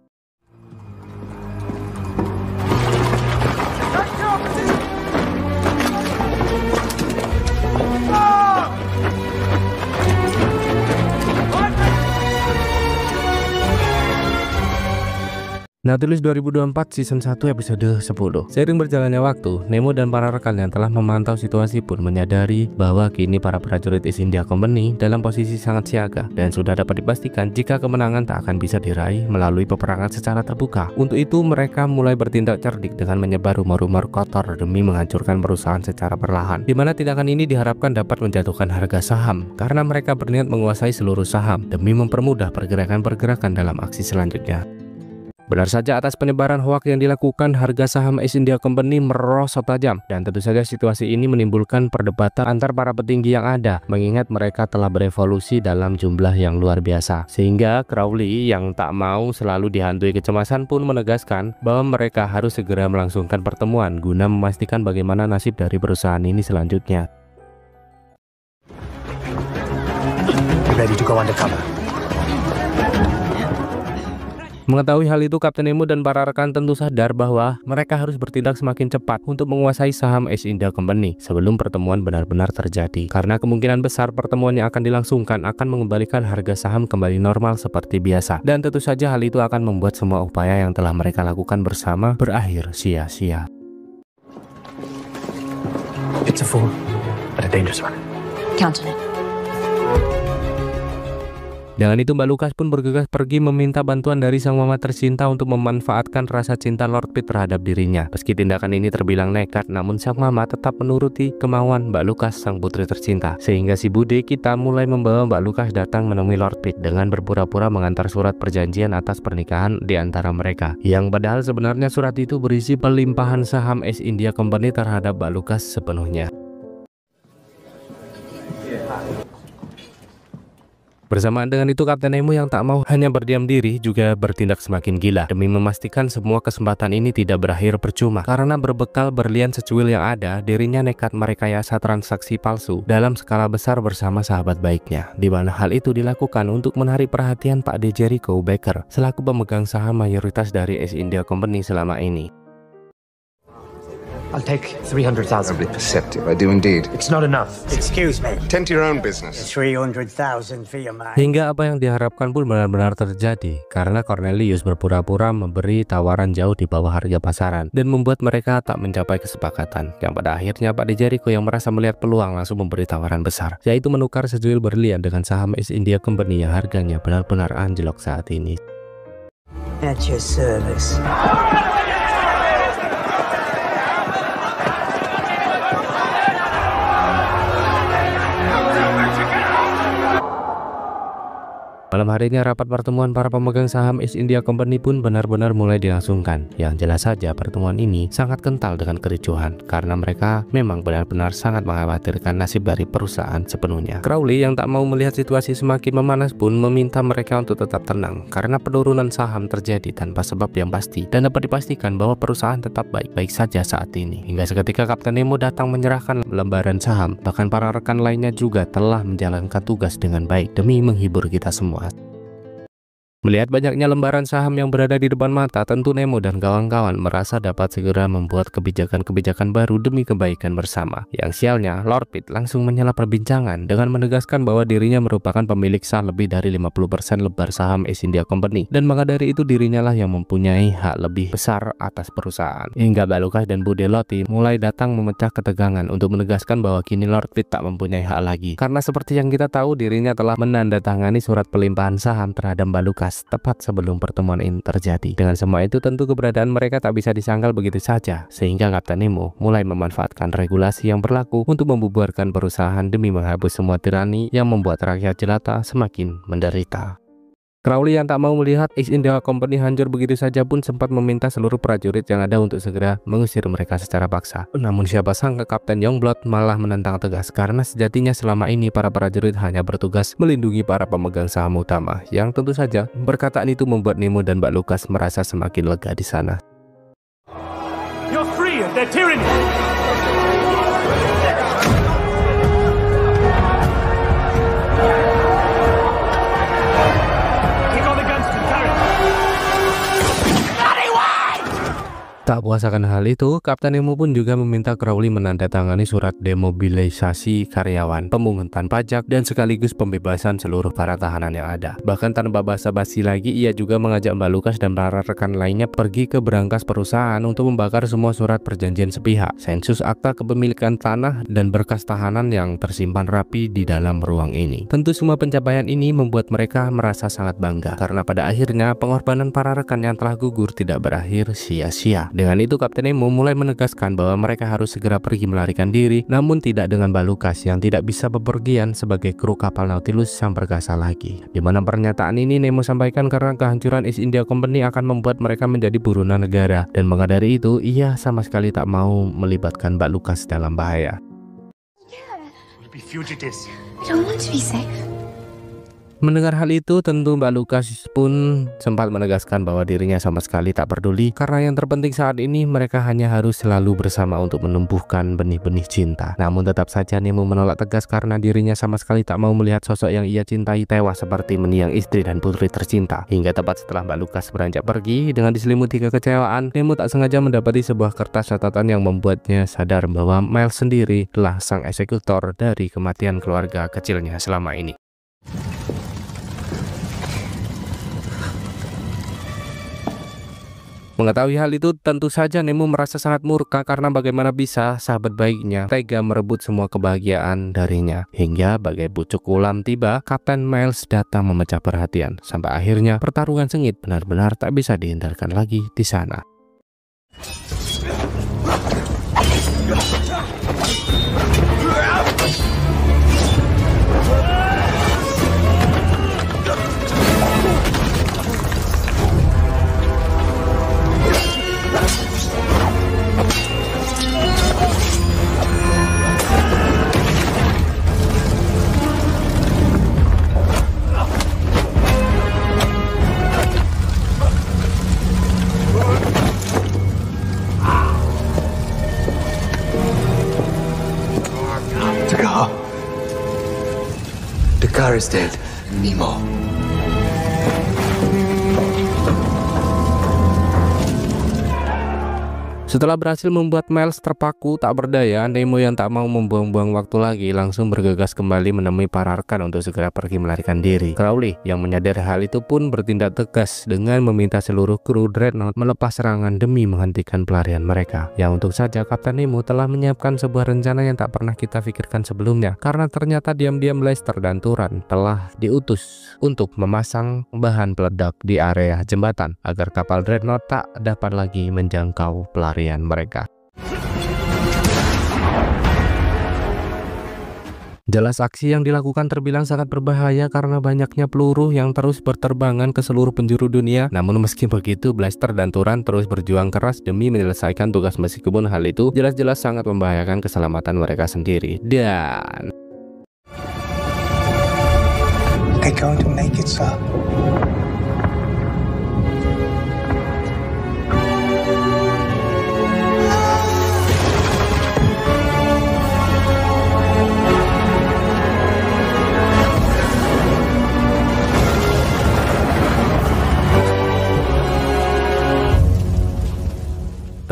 Speaker 1: Nautilus 2024 Season 1 Episode 10. Seiring berjalannya waktu, Nemo dan para rekan yang telah memantau situasi pun menyadari bahwa kini para prajurit East India Company dalam posisi sangat siaga dan sudah dapat dipastikan jika kemenangan tak akan bisa diraih melalui peperangan secara terbuka. Untuk itu mereka mulai bertindak cerdik dengan menyebar rumor-rumor kotor demi menghancurkan perusahaan secara perlahan, di mana tindakan ini diharapkan dapat menjatuhkan harga saham karena mereka berniat menguasai seluruh saham demi mempermudah pergerakan-pergerakan dalam aksi selanjutnya. Benar saja, atas penyebaran hoak yang dilakukan, harga saham East India Company merosot tajam dan tentu saja situasi ini menimbulkan perdebatan antar para petinggi yang ada, mengingat mereka telah berevolusi dalam jumlah yang luar biasa. Sehingga Crowley yang tak mau selalu dihantui kecemasan pun menegaskan bahwa mereka harus segera melangsungkan pertemuan guna memastikan bagaimana nasib dari perusahaan ini selanjutnya.
Speaker 4: Ready to go undercover.
Speaker 1: Mengetahui hal itu, Kapten Nemo dan para rekan tentu sadar bahwa mereka harus bertindak semakin cepat untuk menguasai saham East India Company sebelum pertemuan benar-benar terjadi. Karena kemungkinan besar pertemuan yang akan dilangsungkan akan mengembalikan harga saham kembali normal seperti biasa. Dan tentu saja hal itu akan membuat semua upaya yang telah mereka lakukan bersama berakhir sia-sia.
Speaker 4: It's a fool, but a dangerous one.
Speaker 5: Count on it.
Speaker 1: Dengan itu Mbak Lucas pun bergegas pergi meminta bantuan dari sang mama tercinta untuk memanfaatkan rasa cinta Lord Pitt terhadap dirinya. Meski tindakan ini terbilang nekat, namun sang mama tetap menuruti kemauan Mbak Lucas sang putri tercinta. Sehingga si bude kita mulai membawa Mbak Lucas datang menemui Lord Pitt dengan berpura-pura mengantar surat perjanjian atas pernikahan di antara mereka. Yang padahal sebenarnya surat itu berisi pelimpahan saham East India Company terhadap Mbak Lucas sepenuhnya. Bersamaan dengan itu, Kapten Nemo yang tak mau hanya berdiam diri juga bertindak semakin gila demi memastikan semua kesempatan ini tidak berakhir percuma. Karena berbekal berlian secuil yang ada, dirinya nekat merekayasa transaksi palsu dalam skala besar bersama sahabat baiknya, di mana hal itu dilakukan untuk menarik perhatian Pak D. Jericho Baker selaku pemegang saham mayoritas dari East India Company selama ini.
Speaker 6: I'll take 300,000.
Speaker 8: Terribly perceptive, I do indeed.
Speaker 6: It's not enough.
Speaker 3: Excuse me.
Speaker 8: Tend to your own business.
Speaker 3: 300,000 for your man.
Speaker 1: Hingga apa yang diharapkan pun benar-benar terjadi, karena Cornelius berpura-pura memberi tawaran jauh di bawah harga pasaran dan membuat mereka tak mencapai kesepakatan. Yang pada akhirnya Pak D. Jericho yang merasa melihat peluang langsung memberi tawaran besar, yaitu menukar secuil berlian dengan saham East India Company yang harganya benar-benar anjlok saat ini.
Speaker 3: At your service.
Speaker 1: Malam harinya rapat pertemuan para pemegang saham East India Company pun benar-benar mulai dilangsungkan. Yang jelas saja pertemuan ini sangat kental dengan kericuhan karena mereka memang benar-benar sangat mengkhawatirkan nasib dari perusahaan sepenuhnya. Crowley yang tak mau melihat situasi semakin memanas pun meminta mereka untuk tetap tenang karena penurunan saham terjadi tanpa sebab yang pasti dan dapat dipastikan bahwa perusahaan tetap baik-baik saja saat ini. Hingga seketika Kapten Nemo datang menyerahkan lembaran saham, bahkan para rekan lainnya juga telah menjalankan tugas dengan baik demi menghibur kita semua. Melihat banyaknya lembaran saham yang berada di depan mata, tentu Nemo dan kawan-kawan merasa dapat segera membuat kebijakan-kebijakan baru demi kebaikan bersama. Yang sialnya, Lord Pitt langsung menyela perbincangan dengan menegaskan bahwa dirinya merupakan pemilik sah lebih dari 50% lembar saham East India Company, dan maka dari itu dirinya lah yang mempunyai hak lebih besar atas perusahaan. Hingga Mbak Lucas dan Bu Deloti mulai datang memecah ketegangan untuk menegaskan bahwa kini Lord Pitt tak mempunyai hak lagi. Karena seperti yang kita tahu, dirinya telah menandatangani surat pelimpahan saham terhadap Mbak Lucas tepat sebelum pertemuan ini terjadi. Dengan semua itu tentu keberadaan mereka tak bisa disangkal begitu saja, sehingga Kapten Nemo mulai memanfaatkan regulasi yang berlaku untuk membubarkan perusahaan demi menghapus semua tirani yang membuat rakyat jelata semakin menderita. Crowley yang tak mau melihat East India Company hancur begitu saja pun sempat meminta seluruh prajurit yang ada untuk segera mengusir mereka secara paksa. Namun siapa sangka Kapten Youngblood malah menentang tegas, karena sejatinya selama ini para prajurit hanya bertugas melindungi para pemegang saham utama, yang tentu saja perkataan itu membuat Nemo dan Mbak Lucas merasa semakin lega di sana.
Speaker 3: You're free of their tyranny!
Speaker 1: Tak puas akan hal itu, Kapten Nemo pun juga meminta Crowley menandatangani surat demobilisasi karyawan, pemungutan pajak, dan sekaligus pembebasan seluruh para tahanan yang ada. Bahkan tanpa basa-basi lagi, ia juga mengajak Mbak Lucas dan para rekan lainnya pergi ke berangkas perusahaan untuk membakar semua surat perjanjian sepihak, sensus akta kepemilikan tanah, dan berkas tahanan yang tersimpan rapi di dalam ruang ini. Tentu semua pencapaian ini membuat mereka merasa sangat bangga, karena pada akhirnya pengorbanan para rekan yang telah gugur tidak berakhir sia-sia. Dengan itu Kapten Nemo mulai menegaskan bahwa mereka harus segera pergi melarikan diri, namun tidak dengan Mbak Lucas yang tidak bisa bepergian sebagai kru kapal Nautilus yang perkasa lagi. Di mana pernyataan ini Nemo sampaikan karena kehancuran East India Company akan membuat mereka menjadi buronan negara, dan maka dari itu ia sama sekali tak mau melibatkan Mbak Lucas dalam bahaya.
Speaker 3: We'll be fugitives.
Speaker 5: We don't want to be safe.
Speaker 1: Mendengar hal itu, tentu Mbak Lucas pun sempat menegaskan bahwa dirinya sama sekali tak peduli, karena yang terpenting saat ini mereka hanya harus selalu bersama untuk menumbuhkan benih-benih cinta. Namun tetap saja Nemo menolak tegas karena dirinya sama sekali tak mau melihat sosok yang ia cintai tewas seperti mendiang istri dan putri tercinta. Hingga tepat setelah Mbak Lucas beranjak pergi dengan diselimuti kekecewaan, Nemo tak sengaja mendapati sebuah kertas catatan yang membuatnya sadar bahwa Miles sendiri telah sang eksekutor dari kematian keluarga kecilnya selama ini. Mengetahui hal itu, tentu saja Nemo merasa sangat murka karena bagaimana bisa sahabat baiknya tega merebut semua kebahagiaan darinya. Hingga bagai pucuk ulam tiba, Kapten Miles datang memecah perhatian. Sampai akhirnya pertarungan sengit benar-benar tak bisa dihindarkan lagi di sana.
Speaker 8: Dakar is dead, Nemo.
Speaker 1: Setelah berhasil membuat Miles terpaku tak berdaya, Nemo yang tak mau membuang-buang waktu lagi langsung bergegas kembali menemui para rekan untuk segera pergi melarikan diri. Crowley yang menyadari hal itu pun bertindak tegas dengan meminta seluruh kru Dreadnought melepas serangan demi menghentikan pelarian mereka. Yang untuk saja Kapten Nemo telah menyiapkan sebuah rencana yang tak pernah kita pikirkan sebelumnya, karena ternyata diam-diam Leicester dan Turan telah diutus untuk memasang bahan peledak di area jembatan agar kapal Dreadnought tak dapat lagi menjangkau pelarian mereka. Jelas aksi yang dilakukan terbilang sangat berbahaya karena banyaknya peluru yang terus berterbangan ke seluruh penjuru dunia. Namun meski begitu, Blaster dan Turan terus berjuang keras demi menyelesaikan tugas, meskipun hal itu jelas-jelas sangat membahayakan keselamatan mereka sendiri. Dan
Speaker 6: They're going to make it, sir.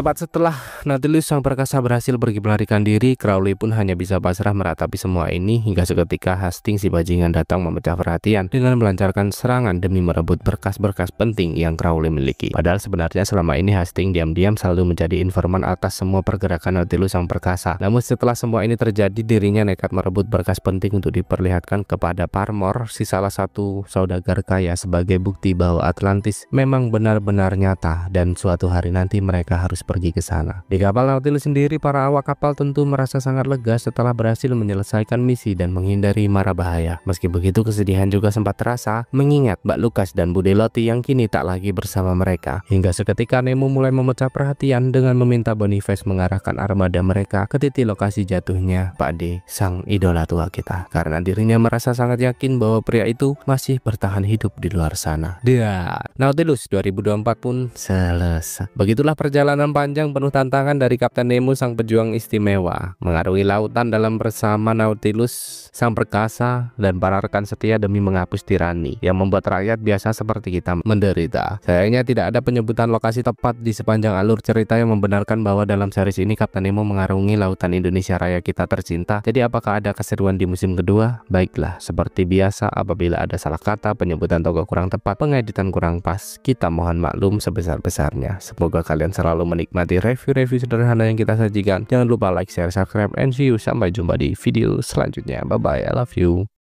Speaker 1: Tepat setelah Nautilus sang perkasa berhasil pergi melarikan diri, Crowley pun hanya bisa pasrah meratapi semua ini hingga seketika Hastings si bajingan datang memecah perhatian dengan melancarkan serangan demi merebut berkas-berkas penting yang Crowley miliki. Padahal sebenarnya selama ini Hastings diam-diam selalu menjadi informan atas semua pergerakan Nautilus sang perkasa. Namun setelah semua ini terjadi, dirinya nekat merebut berkas penting untuk diperlihatkan kepada Parmor, si salah satu saudagar kaya, sebagai bukti bahwa Atlantis memang benar-benar nyata dan suatu hari nanti mereka harus pergi ke sana. Di kapal Nautilus sendiri, para awak kapal tentu merasa sangat lega setelah berhasil menyelesaikan misi dan menghindari mara bahaya. Meski begitu, kesedihan juga sempat terasa mengingat Mbak Lucas dan Bude Loti yang kini tak lagi bersama mereka. Hingga seketika Nemo mulai memecah perhatian dengan meminta Boniface mengarahkan armada mereka ke titik lokasi jatuhnya Pak D, sang idola tua kita, karena dirinya merasa sangat yakin bahwa pria itu masih bertahan hidup di luar sana. Dia Nautilus 2024 pun selesai. Begitulah perjalanan panjang penuh tantangan dari Kapten Nemo sang pejuang istimewa, mengarungi lautan dalam bersama Nautilus sang perkasa dan para rekan setia demi menghapus tirani yang membuat rakyat biasa seperti kita menderita. Sayangnya tidak ada penyebutan lokasi tepat di sepanjang alur cerita yang membenarkan bahwa dalam series ini Kapten Nemo mengarungi lautan Indonesia Raya kita tercinta. Jadi apakah ada keseruan di musim kedua? Baiklah, seperti biasa apabila ada salah kata, penyebutan tokoh kurang tepat, pengeditan kurang pas, kita mohon maklum sebesar-besarnya. Semoga kalian selalu menikmati review-review sederhana yang kita sajikan. Jangan lupa like, share, subscribe, and see you. Sampai jumpa di video selanjutnya. Bye bye, I love you.